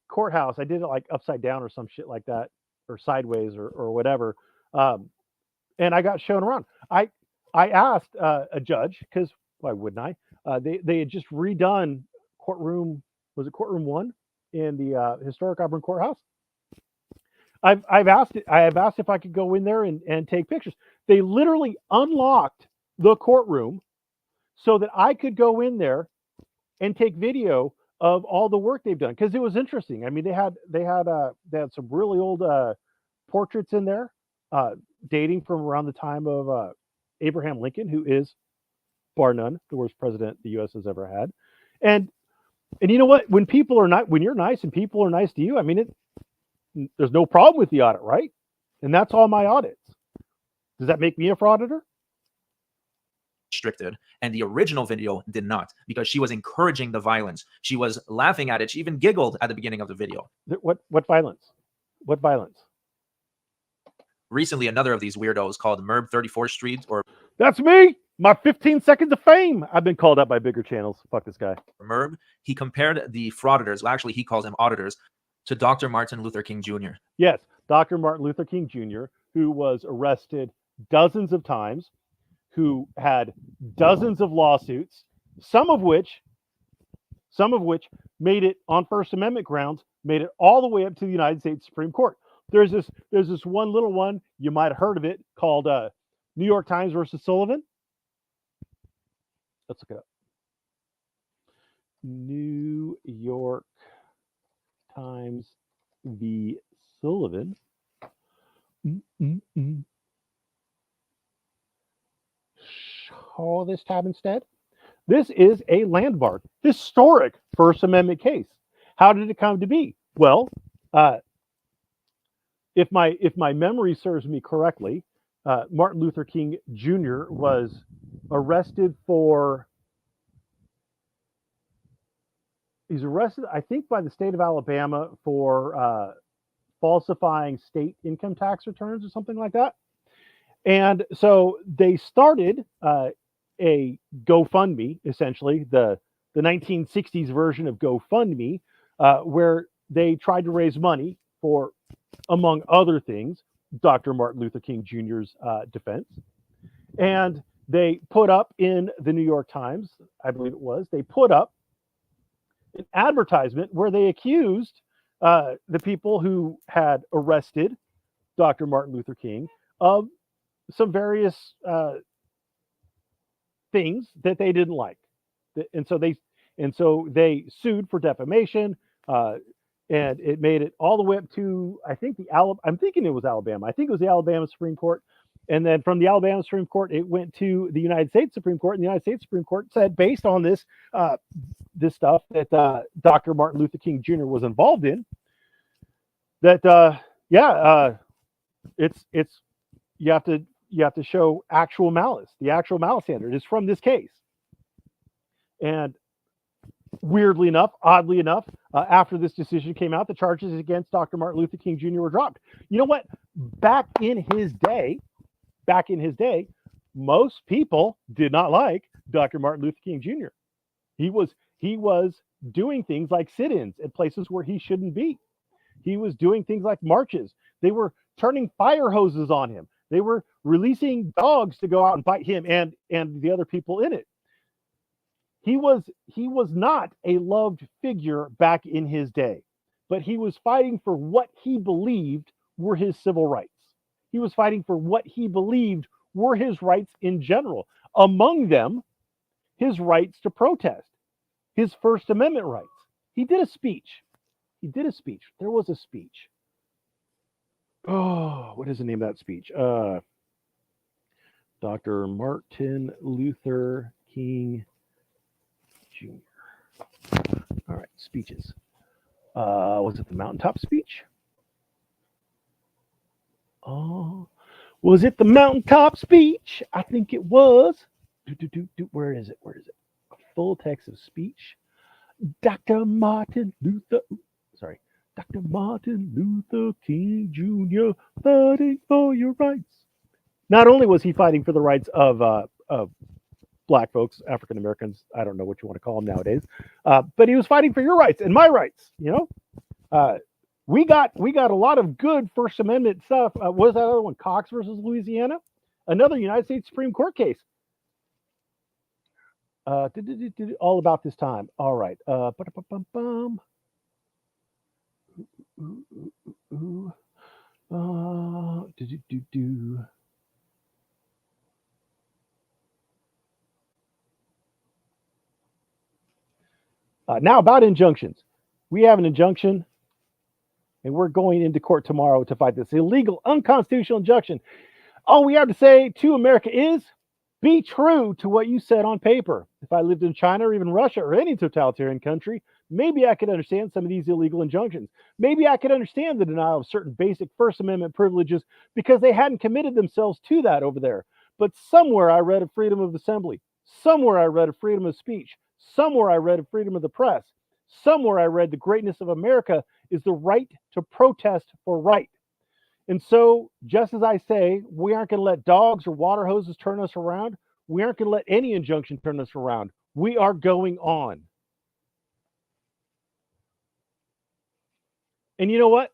courthouse. I did it like upside down or some shit like that, or sideways or whatever. And I got shown around. I asked a judge, because why wouldn't I? They had just redone courtroom, was it courtroom 1 in the historic Auburn courthouse? I have asked if I could go in there and take pictures. They literally unlocked the courtroom so that I could go in there and take video of all the work they've done, because it was interesting. I mean, they had some really old portraits in there, dating from around the time of Abraham Lincoln, who is, bar none, the worst president the U.S. has ever had. And you know what? When you're nice and people are nice to you, I mean, there's no problem with the audit, right? And that's all my audits. Does that make me a frauditor? Restricted, and the original video did not, because she was encouraging the violence. She was laughing at it. She even giggled at the beginning of the video. What violence? What violence? Recently, another of these weirdos called Merb 34th Street, or that's me. My 15 seconds of fame. I've been called out by bigger channels. Fuck this guy. Merb. He compared the frauditors, well, actually he calls them auditors, to Dr. Martin Luther King Jr. Yes, Dr. Martin Luther King Jr., who was arrested dozens of times, who had dozens of lawsuits, some of which made it on First Amendment grounds, made it all the way up to the United States Supreme Court. There's this one little one, you might have heard of it, called New York Times versus Sullivan. Let's look it up. New York Times v. Sullivan. Show this tab instead. This is a landmark, historic First Amendment case. How did it come to be? Well, if my memory serves me correctly, Martin Luther King Jr. was arrested for. He's arrested, I think, by the state of Alabama for falsifying state income tax returns or something like that. And so they started a GoFundMe, essentially the 1960s version of GoFundMe, where they tried to raise money for, among other things, Dr. Martin Luther King Jr.'s defense. And they put up in the New York Times, I believe it was, they put up an advertisement where they accused the people who had arrested Dr. Martin Luther King of some various things that they didn't like, and so they sued for defamation, and it made it all the way up to, I think, I'm thinking it was Alabama. I think it was the Alabama Supreme Court, and then from the Alabama Supreme Court, it went to the United States Supreme Court, and the United States Supreme Court said, based on this this stuff that Dr. Martin Luther King Jr. was involved in, that it's you have to show actual malice. The actual malice standard is from this case. And weirdly enough, oddly enough, after this decision came out, the charges against Dr. Martin Luther King Jr. were dropped. You know what? Back in his day, most people did not like Dr. Martin Luther King Jr. He was doing things like sit-ins at places where he shouldn't be. He was doing things like marches. They were turning fire hoses on him. They were releasing dogs to go out and bite him and the other people in it. He was not a loved figure back in his day, but he was fighting for what he believed were his civil rights. He was fighting for what he believed were his rights in general. Among them, his rights to protest, his First Amendment rights. He did a speech. There was a speech. Oh, what is the name of that speech? Dr. Martin Luther King Jr. All right, speeches. Was it the mountaintop speech? Oh, was it the mountaintop speech? I think it was. Where is it? A full text of speech. Dr. Martin Luther King Jr. fighting for your rights. Not only was he fighting for the rights of Black folks, African Americans, I don't know what you want to call them nowadays, but he was fighting for your rights and my rights. You know, we got a lot of good First Amendment stuff. What was that other one? Cox versus Louisiana, another United States Supreme Court case. All about this time. All right. Now about injunctions. We have an injunction, and we're going into court tomorrow to fight this illegal, unconstitutional injunction. All we have to say to America is, be true to what you said on paper. If I lived in China or even Russia or any totalitarian country, maybe I could understand some of these illegal injunctions. Maybe I could understand the denial of certain basic First Amendment privileges because they hadn't committed themselves to that over there. But somewhere I read of freedom of assembly. Somewhere I read of freedom of speech. Somewhere I read of freedom of the press. Somewhere I read the greatness of America is the right to protest for right. And so, just as I say, we aren't going to let dogs or water hoses turn us around. We aren't going to let any injunction turn us around. We are going on. And you know what?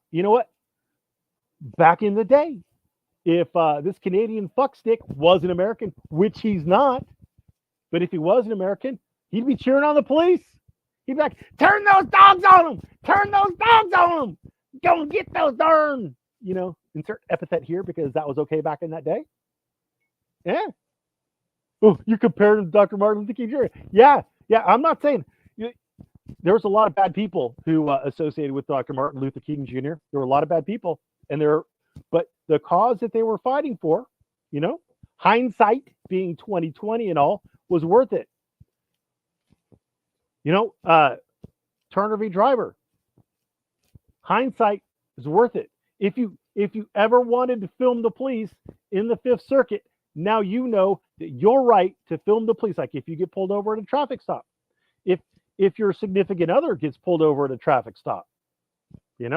Back in the day, if this Canadian fuckstick was an American, which he's not, but if he was an American, he'd be cheering on the police. He'd be like, turn those dogs on them. Turn those dogs on them. Go and get those darn, insert epithet here because that was okay back in that day. Yeah. Oh, you compared him to Dr. Martin Luther King Jr. Yeah. I'm not saying there was a lot of bad people who associated with Dr. Martin Luther King Jr. There were a lot of bad people, but the cause that they were fighting for, hindsight being 2020 and all, was worth it. Turner v. Driver. Hindsight is worth it. If you ever wanted to film the police in the Fifth Circuit, now you know that you're right to film the police. Like if you get pulled over at a traffic stop, if your significant other gets pulled over at a traffic stop, then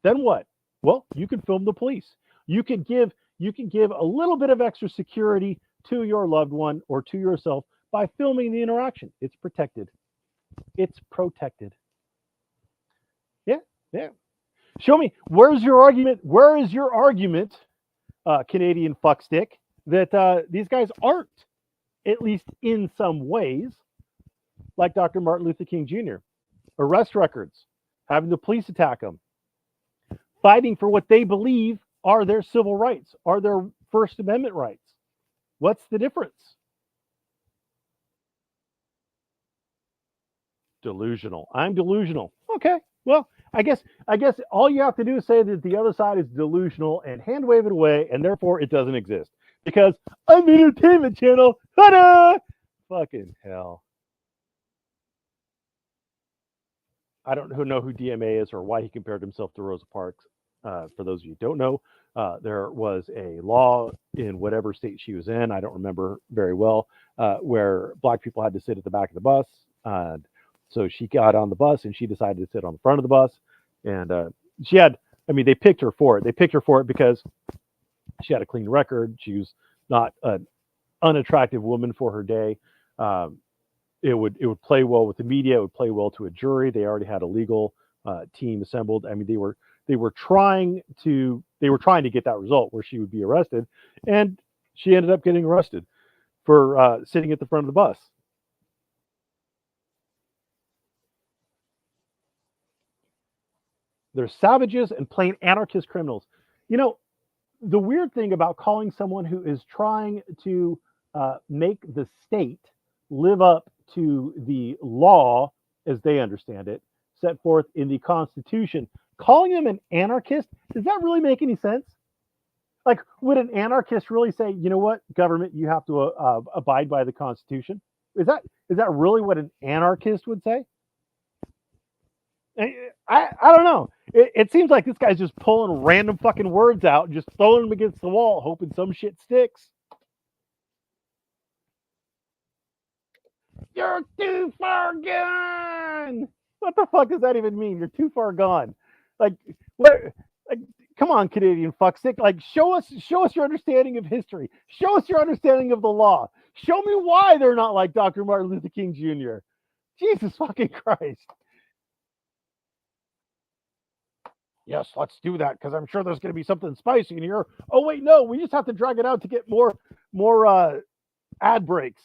what? Well, you can film the police. You can give a little bit of extra security to your loved one or to yourself by filming the interaction. It's protected. It's protected. Yeah. Show me, where's your argument? Where is your argument, Canadian fuckstick, that these guys aren't, at least in some ways, like Dr. Martin Luther King Jr. Arrest records, having the police attack them, fighting for what they believe are their civil rights, are their First Amendment rights. What's the difference? Delusional. I'm delusional. Okay. Well, I guess all you have to do is say that the other side is delusional and hand wave it away, and therefore it doesn't exist. Because I'm an entertainment channel. Ta-da! Fucking hell. I don't know who DMA is or why he compared himself to Rosa Parks. For those of you who don't know, there was a law in whatever state she was in, I don't remember very well, where black people had to sit at the back of the bus. So she got on the bus and she decided to sit on the front of the bus. And they picked her for it. They picked her for it because she had a clean record. She was not an unattractive woman for her day. It would play well with the media. It would play well to a jury. They already had a legal team assembled. I mean, they were trying to get that result where she would be arrested, and she ended up getting arrested for sitting at the front of the bus. They're savages and plain anarchist criminals. The weird thing about calling someone who is trying to make the state live up to the law as they understand it, set forth in the Constitution, calling them an anarchist, does that really make any sense? Like, would an anarchist really say, you know what, government, you have to abide by the Constitution? Is that really what an anarchist would say? I don't know. It seems like this guy's just pulling random fucking words out and just throwing them against the wall, hoping some shit sticks. You're too far gone. What the fuck does that even mean? You're too far gone. Like, what? Like, come on, Canadian fuckstick. Like, show us your understanding of history. Show us your understanding of the law. Show me why they're not like Dr. Martin Luther King Jr. Jesus fucking Christ. Yes, let's do that because I'm sure there's going to be something spicy in here. Oh wait, no, we just have to drag it out to get more ad breaks.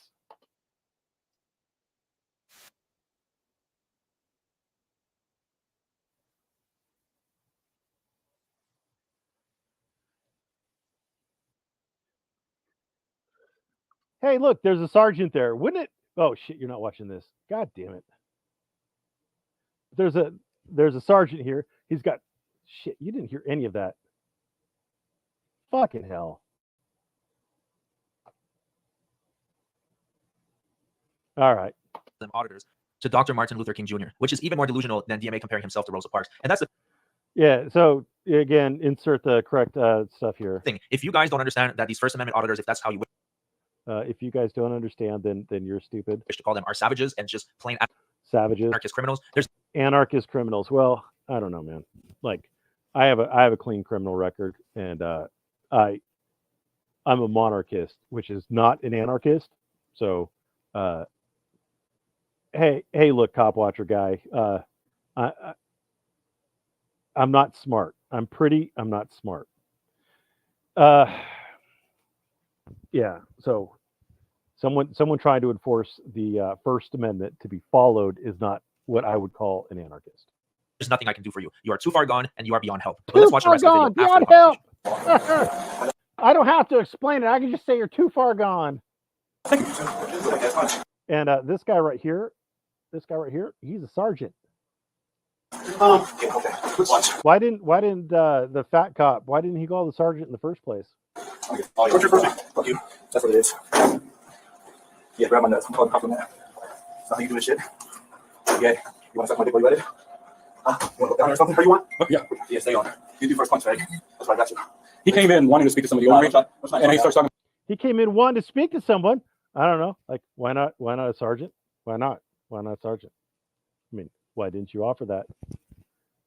Hey, look, there's a sergeant there. Wouldn't it? Oh shit, you're not watching this. God damn it. There's a sergeant here. He's got shit. You didn't hear any of that. Fucking hell. All right. Them auditors to Dr. Martin Luther King Jr., which is even more delusional than DMA comparing himself to Rosa Parks. And that's the Yeah. So again, insert the correct stuff here. thing. If you guys don't understand that these First Amendment auditors, if that's how you If you guys don't understand, then you're stupid. wish to call them, are savages and just plain Savages, anarchist criminals, there's anarchist criminals. Well, I don't know, man. Like, I have a clean criminal record, and I'm a monarchist, which is not an anarchist. So, hey, look, cop watcher guy. I'm not smart. I'm not smart. Yeah. So, someone trying to enforce the First Amendment to be followed is not what I would call an anarchist. there's nothing I can do for you. You are too far gone and you are beyond help. But let's watch the rest of the video Beyond after the help. conversation. I don't have to explain it. I can just say you're too far gone. And this guy right here, he's a sergeant. Why didn't the fat cop? Why didn't he call the sergeant in the first place? Fuck you. That's what it is. Yeah, grab my nuts. I'm calling compliment. That's how you do this shit. Yeah. You want to suck my dick while you at it? You want to look down or something? Or you want? Yeah. Yeah, stay on. You do first punch, right? That's what I got you. He came in wanting to speak to somebody. And he starts talking. He came in wanting to speak to someone. I don't know. Like, why not? Why not a sergeant? Why not? Why not a sergeant? I mean, why didn't you offer that?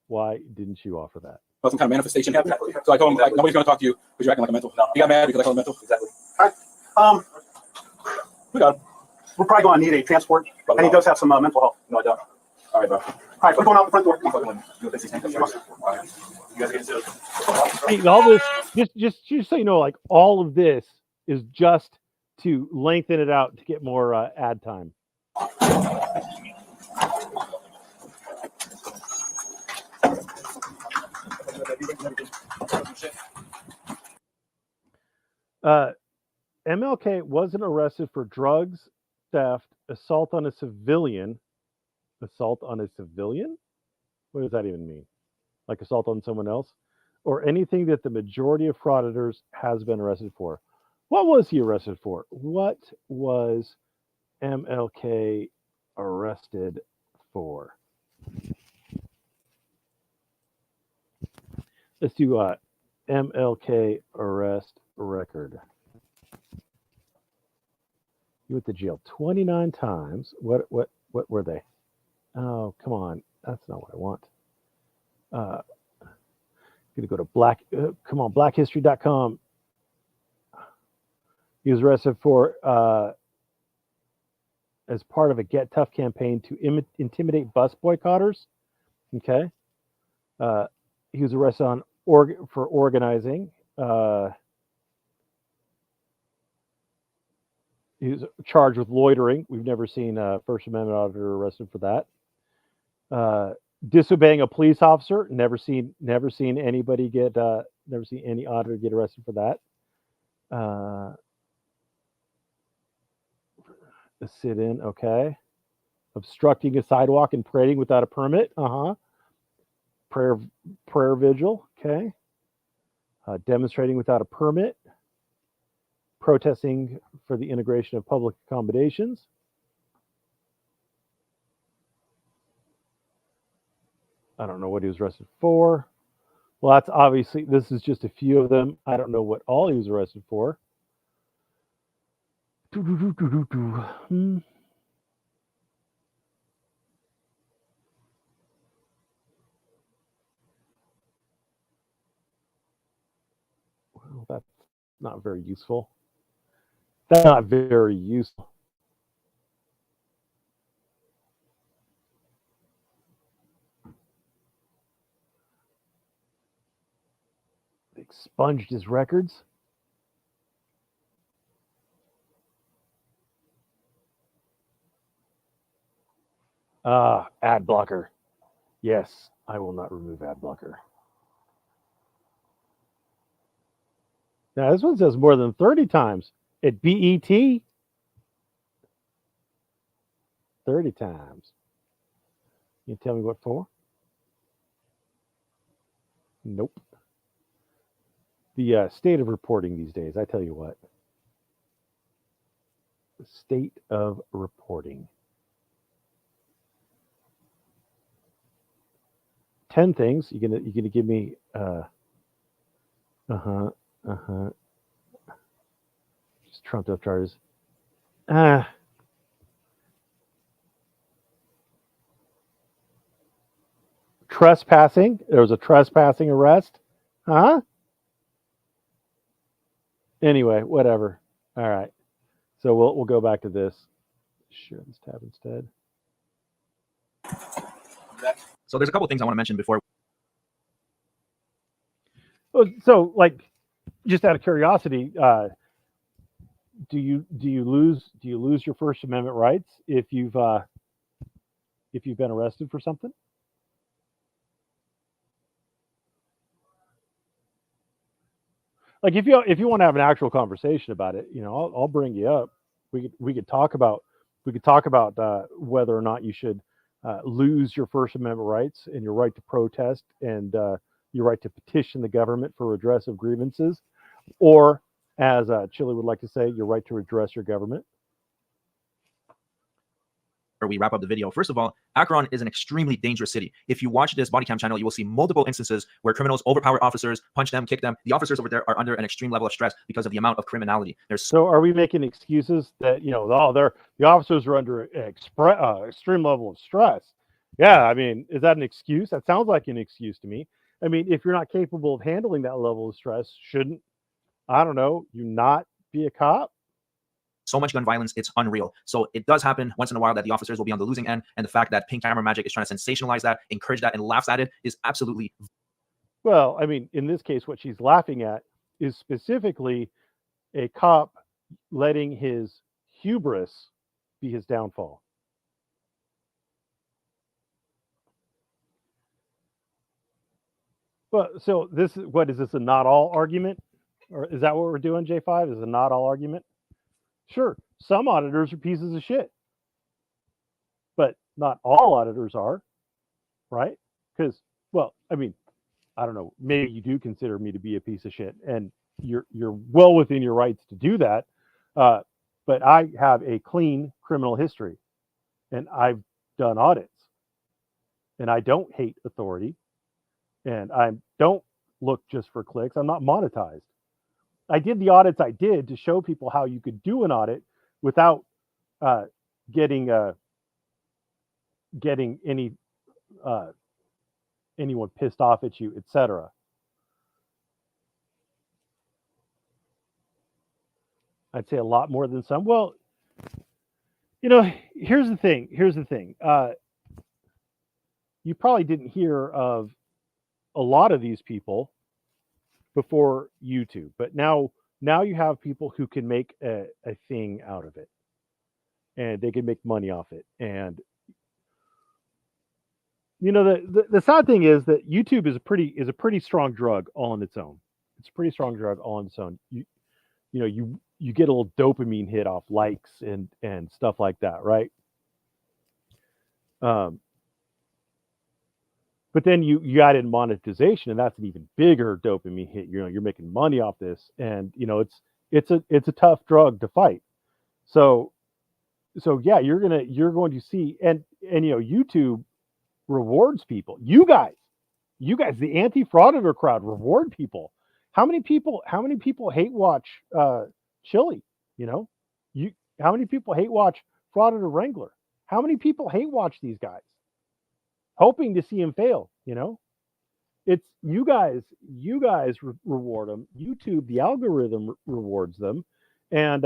Why didn't you offer that? Some kind of manifestation happened. So I told him, like, nobody's going to talk to you because you're acting like a mental. No. He got mad because I called him mental. Exactly. All right. We got him. We're probably going to need a transport, and he does have some mental health. No, I don't. All right, bro. All right, we're going out the front door. You guys get into it. Hey, all this, just so you know, like, all of this is just to lengthen it out to get more ad time. MLK wasn't arrested for drugs, theft, assault on a civilian. Assault on a civilian? What does that even mean? Like assault on someone else? Or anything that the majority of frauditors has been arrested for. What was he arrested for? What was MLK arrested for? Let's do MLK arrest record. He went to jail 29 times. What were they? Oh, come on. That's not what I want. Gonna go to blackhistory.com. He was arrested for as part of a Get Tough campaign to intimidate bus boycotters. Okay. He was arrested for organizing. He was charged with loitering. We've never seen a First Amendment auditor arrested for that. Disobeying a police officer. Never seen anybody get. Never seen any auditor get arrested for that. A sit-in. Okay. Obstructing a sidewalk and parading without a permit. Prayer vigil. Okay. Demonstrating without a permit. Protesting for the integration of public accommodations. I don't know what he was arrested for. Well, that's obviously, this is just a few of them. I don't know what all he was arrested for. Well, that's not very useful. That's not very useful. expunged his records. Ad blocker. Yes, I will not remove ad blocker. Now, this one says more than 30 times. At BET, 30 times. You tell me what for? Nope. The state of reporting these days, I tell you what. The state of reporting. 10 things. You're gonna give me just trumped up charges. Trespassing. There was a trespassing arrest. Huh? Anyway, whatever. All right. So we'll go back to this. Share this tab instead. So there's a couple of things I want to mention before. So, like, just out of curiosity, do you lose your First Amendment rights if you've been arrested for something? Like, if you want to have an actual conversation about it, I'll bring you up. We could talk about whether or not you should lose your First Amendment rights and your right to protest and your right to petition the government for redress of grievances, or, as Chili would like to say, your right to redress your government. We wrap up the video. First of all, Akron is an extremely dangerous city. If you watch this body cam channel, you will see multiple instances where criminals overpower officers, punch them, kick them. The officers over there are under an extreme level of stress because of the amount of criminality. So are we making excuses that, the officers are under extreme level of stress? Yeah, I mean, is that an excuse? That sounds like an excuse to me. I mean, if you're not capable of handling that level of stress, shouldn't, I don't know, you not be a cop? So much gun violence, it's unreal. So it does happen once in a while that the officers will be on the losing end, and the fact that pink camera magic is trying to sensationalize that, encourage that, and laughs at it is absolutely. Well, I mean, in this case, what she's laughing at is specifically a cop letting his hubris be his downfall. Well, so this is this, a not all argument? Or is that what we're doing, J5? Is a not all argument? Sure, some auditors are pieces of shit, but not all auditors are, right? Because, well, I mean, I don't know, maybe you do consider me to be a piece of shit, and you're well within your rights to do that, but I have a clean criminal history, and I've done audits, and I don't hate authority, and I don't look just for clicks. I'm not monetized. I did the audits I did to show people how you could do an audit without getting any anyone pissed off at you, etc. I'd say a lot more than some. Well, here's the thing. You probably didn't hear of a lot of these people before YouTube, but now you have people who can make a thing out of it, and they can make money off it. And the sad thing is that YouTube is a pretty strong drug all on its own. It's a pretty strong drug all on its own. You get a little dopamine hit off likes and stuff like that, right? But then you add in monetization, and that's an even bigger dopamine hit. You're making money off this, and it's a tough drug to fight. So yeah, you're going to see, and YouTube rewards people. You guys, the anti-frauditor crowd, reward people. How many people hate watch Chili? How many people hate watch Frauditor Wrangler? How many people hate watch these guys, hoping to see him fail? It's you guys reward them. YouTube, the algorithm rewards them, and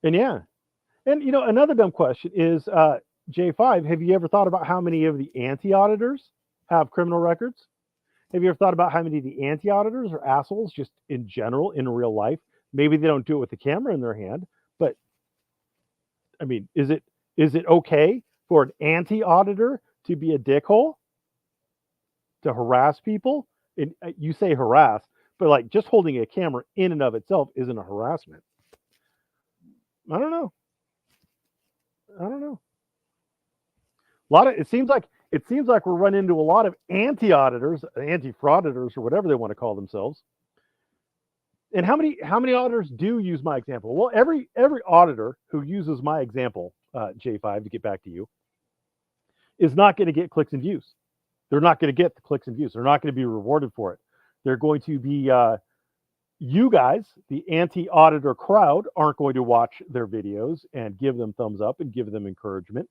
yeah. And another dumb question is, J5, have you ever thought about how many of the anti-auditors have criminal records? Have you ever thought about how many of the anti-auditors are assholes just in general in real life? Maybe they don't do it with the camera in their hand, but I mean, is it okay for an anti-auditor to be a dickhole, to harass people? And you say harass, but like just holding a camera in and of itself isn't a harassment. I don't know. It seems like we're running into a lot of anti-auditors, anti-frauditors, or whatever they want to call themselves. And how many auditors do use my example? Well, every auditor who uses my example, J5, to get back to you, is not going to get clicks and views. They're not going to get the clicks and views. They're not going to be rewarded for it. They're going to be you guys, the anti-auditor crowd, aren't going to watch their videos and give them thumbs up and give them encouragement.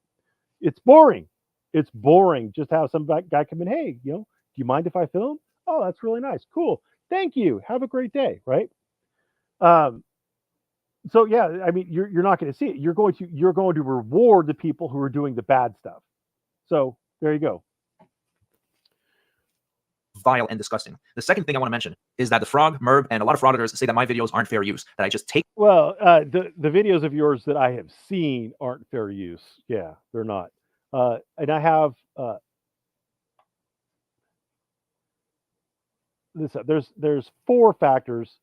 It's boring. It's boring just have some guy come in, hey, do you mind if I film? Oh, that's really nice. Cool. Thank you. Have a great day. Right. So yeah, I mean, you're not going to see it. You're going to reward the people who are doing the bad stuff. So there you go. Vile and disgusting. The second thing I want to mention is that the Frog, Merb, and a lot of frauditors say that my videos aren't fair use, that I just take. Well, the videos of yours that I have seen aren't fair use. Yeah, they're not. And I have there's 4 factors.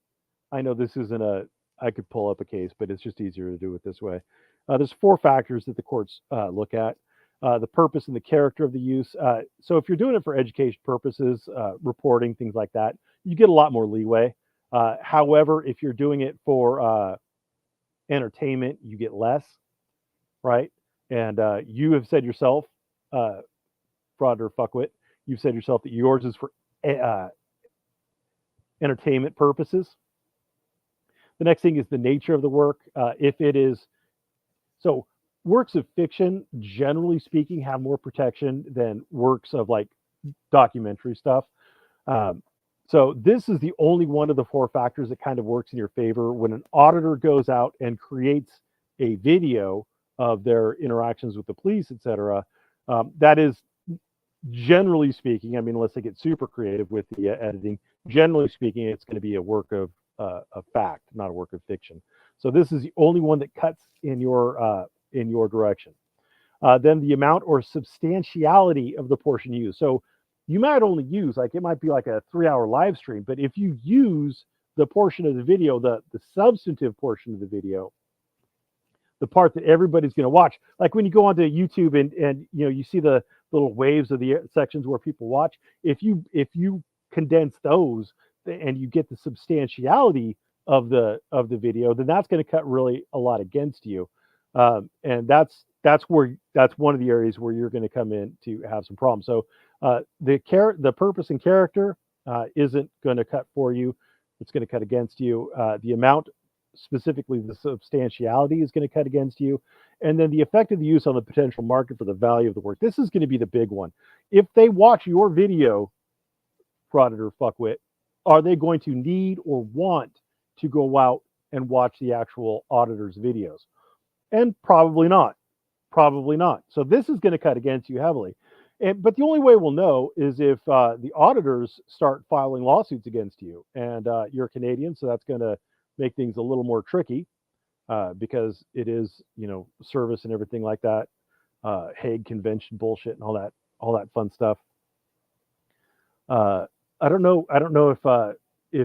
I know this isn't I could pull up a case, but it's just easier to do it this way. There's 4 factors that the courts look at. The purpose and the character of the use. So if you're doing it for education purposes, reporting, things like that, you get a lot more leeway. However, if you're doing it for entertainment, you get less, right? And you have said yourself, fraud or fuckwit, you've said yourself that yours is for entertainment purposes. The next thing is the nature of the work. If it is, so works of fiction, generally speaking, have more protection than works of like documentary stuff. So this is the only one of the 4 factors that kind of works in your favor. When an auditor goes out and creates a video of their interactions with the police, etc., that is, generally speaking, I mean, unless they get super creative with the editing, generally speaking, it's going to be a work of fact, not a work of fiction. So this is the only one that cuts in your direction. Then the amount or substantiality of the portion used. So you might only use, like, it might be like a 3-hour live stream, but if you use the portion of the video, the substantive portion of the video, the part that everybody's going to watch, like when you go onto YouTube and you see the little waves of the sections where people watch, if you condense those and you get the substantiality of the video, then that's going to cut really a lot against you. And that's one of the areas where you're going to come in to have some problems. So the purpose and character isn't going to cut for you. It's going to cut against you. The amount, specifically the substantiality, is going to cut against you. And then the effect of the use on the potential market for the value of the work. This is going to be the big one. If they watch your video, frauditor fuckwit, are they going to need or want to go out and watch the actual auditor's videos? And probably not. Probably not. So this is going to cut against you heavily. But the only way we'll know is if the auditors start filing lawsuits against you. And you're Canadian, so that's going to make things a little more tricky because it is, service and everything like that, Hague Convention bullshit and all that fun stuff. I don't know if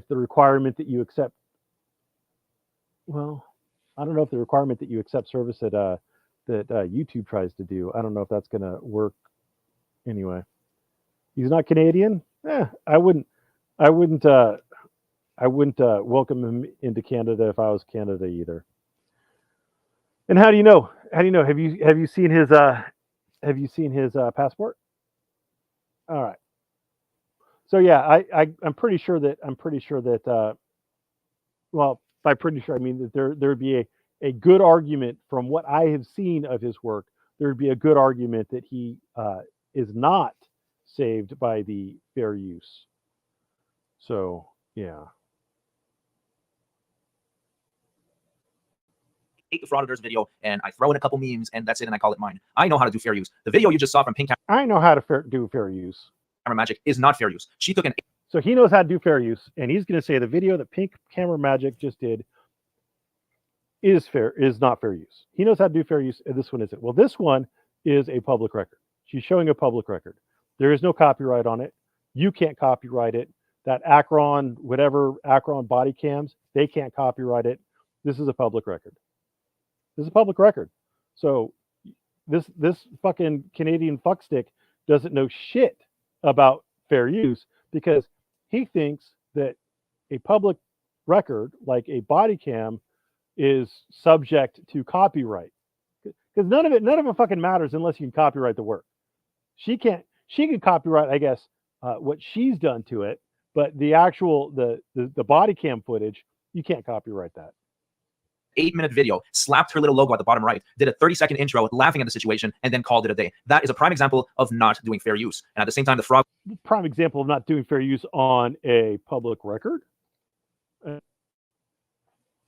the requirement that you accept. Well, I don't know if the requirement that you accept service that YouTube tries to do. I don't know if that's going to work. Anyway, he's not Canadian. I wouldn't welcome him into Canada if I was Canada either. And how do you know? Have you seen his passport? All right. So yeah, I'm pretty sure that well, by pretty sure I mean that there would be a good argument from what I have seen of his work. There would be a good argument that he is not saved by the fair use. So yeah. Take the frauditor's video and I throw in a couple memes and that's it, and I call it mine. I know how to do fair use. The video you just saw from Pink. I know how to do fair use. camera magic is not fair use. She took an So he knows how to do fair use, and he's going to say the video that Pink Camera Magic just did is not fair use. He knows how to do fair use, and this one isn't. Well, this one is a public record. She's showing a public record. There is no copyright on it. You can't copyright it. That Akron, whatever Akron body cams, they can't copyright it. This is a public record. This is a public record. So this fucking Canadian fuckstick doesn't know shit about fair use, because he thinks that a public record like a body cam is subject to copyright, because none of it fucking matters unless you can copyright the work. She can copyright, I guess, what she's done to it, but the actual the body cam footage, you can't copyright that. 8-minute video, slapped her little logo at the bottom right, did a 30-second intro laughing at the situation, and then called it a day. That is a prime example of not doing fair use. And at the same time, the fraud. Prime example of not doing fair use on a public record.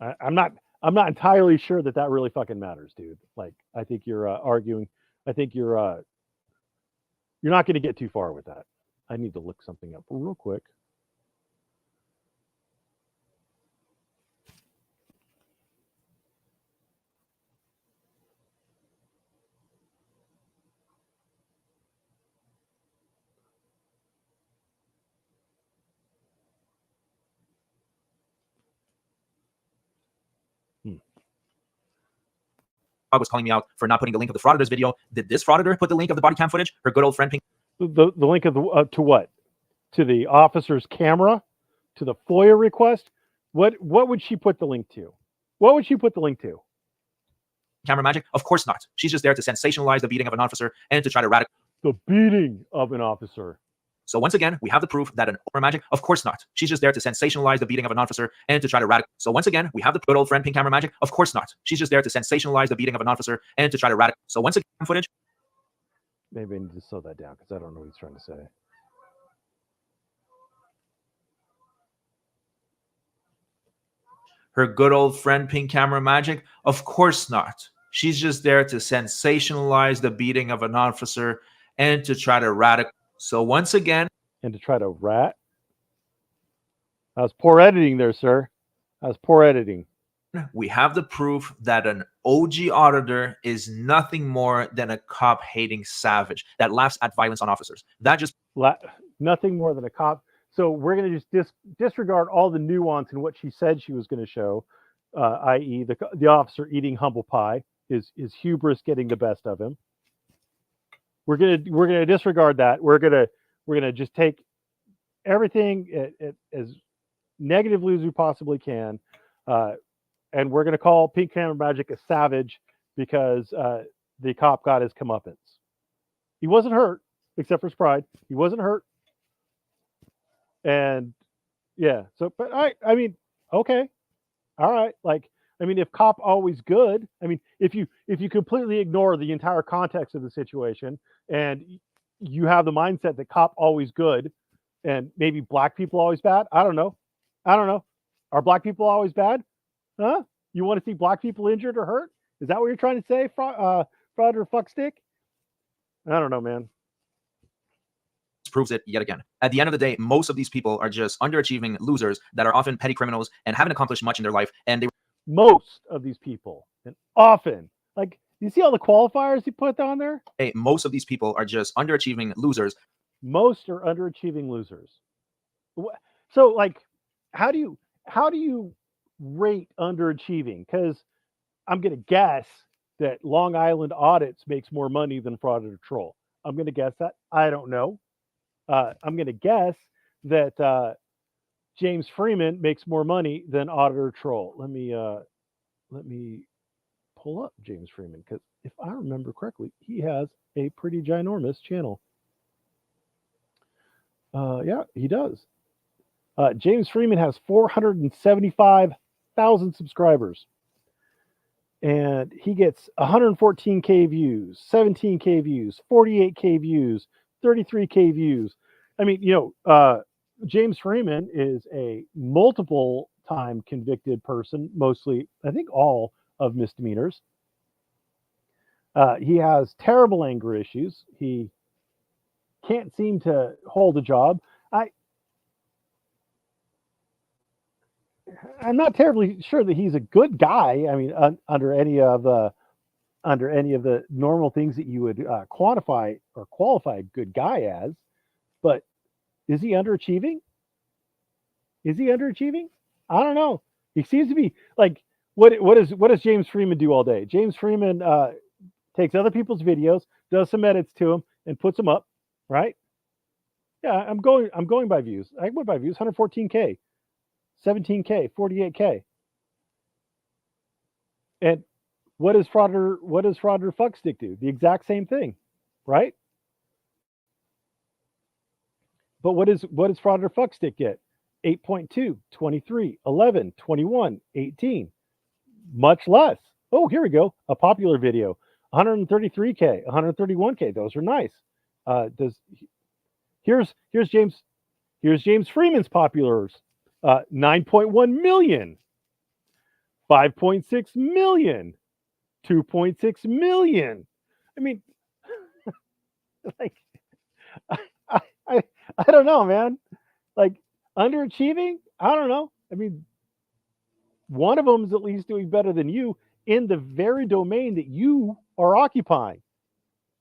I'm not entirely sure that really fucking matters, dude. Like, I think you're arguing. I think you're not going to get too far with that. I need to look something up real quick. Was calling me out for not putting the link of the frauditor's video. Did this frauditor put the link of the body cam footage? Her good old friend Pink. The link of the to what? To the officer's camera? To the FOIA request? What would she put the link to? What would she put the link to? Camera magic? Of course not. She's just there to sensationalize the beating of an officer and to try to radical. The beating of an officer. So once again, we have the proof that an camera magic? Of course not. She's just there to sensationalize the beating of an officer and to try to radical. So once again, we have the good old friend Pink camera magic? Of course not. She's just there to sensationalize the beating of an officer and to try to radical. So once again, footage. Maybe I need to slow that down because I don't know what he's trying to say. Her good old friend Pink camera magic? Of course not. She's just there to sensationalize the beating of an officer and to try to radical. So once again, and to try to rat. That was poor editing there, sir. That was poor editing. We have the proof that an OG auditor is nothing more than a cop-hating savage that laughs at violence on officers. That just nothing more than a cop. So we're going to just disregard all the nuance in what she said she was going to show, i.e., the officer eating humble pie, his hubris getting the best of him. We're gonna disregard that. We're gonna just take everything as negatively as we possibly can, and we're gonna call Pink Camera Magic a savage because the cop got his comeuppance. He wasn't hurt, except for his pride. He wasn't hurt, and yeah. So, but I mean, okay, all right, like. I mean, if cop always good, I mean, if you completely ignore the entire context of the situation and you have the mindset that cop always good and maybe black people always bad, I don't know. Are black people always bad? Huh? You want to see black people injured or hurt? Is that what you're trying to say, fraud or fuckstick? I don't know, man. Proves it yet again. At the end of the day, most of these people are just underachieving losers that are often petty criminals and haven't accomplished much in their life, and they most of these people, and often, like, you see all the qualifiers he put down there? Hey, most of these people are just underachieving losers. Most are underachieving losers. So, like, how do you rate underachieving? Because I'm going to guess that Long Island Audits makes more money than Frauditor Troll. I'm going to guess that. I don't know. I'm going to guess that James Freeman makes more money than Auditor Troll. Let me pull up James Freeman, because if I remember correctly, he has a pretty ginormous channel. Yeah, he does. James Freeman has 475,000 subscribers, and he gets 114K views, 17K views, 48K views, 33K views. I mean, James Freeman is a multiple time convicted person, mostly, I think, all of misdemeanors. He has terrible anger issues. He can't seem to hold a job. I'm not terribly sure that he's a good guy. I mean, under any of the normal things that you would quantify or qualify a good guy as. But is he underachieving? Is he underachieving? I don't know. He seems to be like what does James Freeman do all day? James Freeman takes other people's videos, does some edits to them, and puts them up, right? Yeah, I'm going by views. I went by views, 114K, 17K, 48K. And what does frauditor fuckstick do? The exact same thing, right? But what does frauditor fuckstick get? 8.2, 23, 11, 21, 18. Much less. Oh, here we go. A popular video. 133K, 131K. Those are nice. Here's James Freeman's populars. 9.1 million, 5.6 million, 2.6 million. I mean, like, I don't know, man. Like, underachieving? I don't know. I mean, one of them is at least doing better than you in the very domain that you are occupying.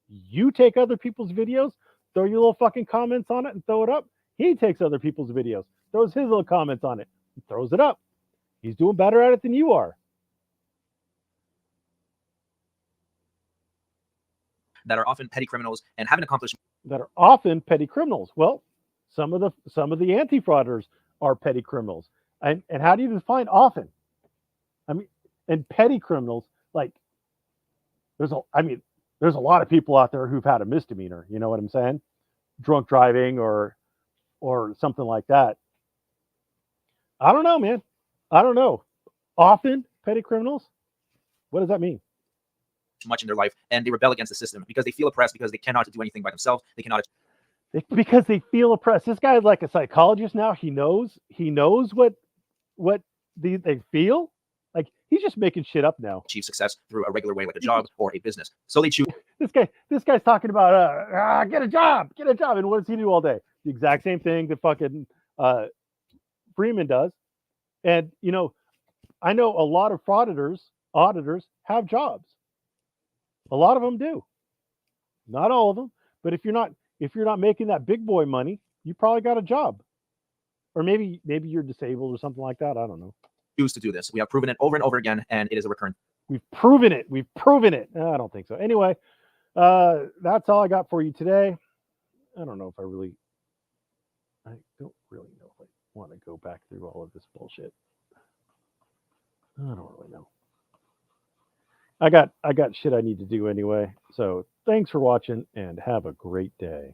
You take other people's videos, throw your little fucking comments on it and throw it up. He takes other people's videos, throws his little comments on it, and throws it up. He's doing better at it than you are. That are often petty criminals and haven't accomplished. That are often petty criminals. Well, some of the anti-frauders are petty criminals. And how do you define often? I mean, and petty criminals, like there's a lot of people out there who've had a misdemeanor, you know what I'm saying? Drunk driving or something like that. I don't know, man. I don't know. Often petty criminals? What does that mean? Much in their life, and they rebel against the system because they feel oppressed, because they cannot do anything by themselves. They cannot. Because they feel oppressed. This guy is like a psychologist now. He knows what they feel. Like, he's just making shit up now. Achieve success through a regular way, like a job or a business. So they choose. This guy's talking about get a job, and what does he do all day? The exact same thing that fucking Freeman does. And I know a lot of auditors have jobs. A lot of them do. Not all of them, but if you're not making that big boy money, you probably got a job. Or maybe you're disabled or something like that. I don't know. Choose to do this. We have proven it over and over again, and it is a recurrent. We've proven it. I don't think so. Anyway, that's all I got for you today. I don't know if I don't really know if I want to go back through all of this bullshit. I don't really know. I got shit I need to do anyway. So thanks for watching and have a great day.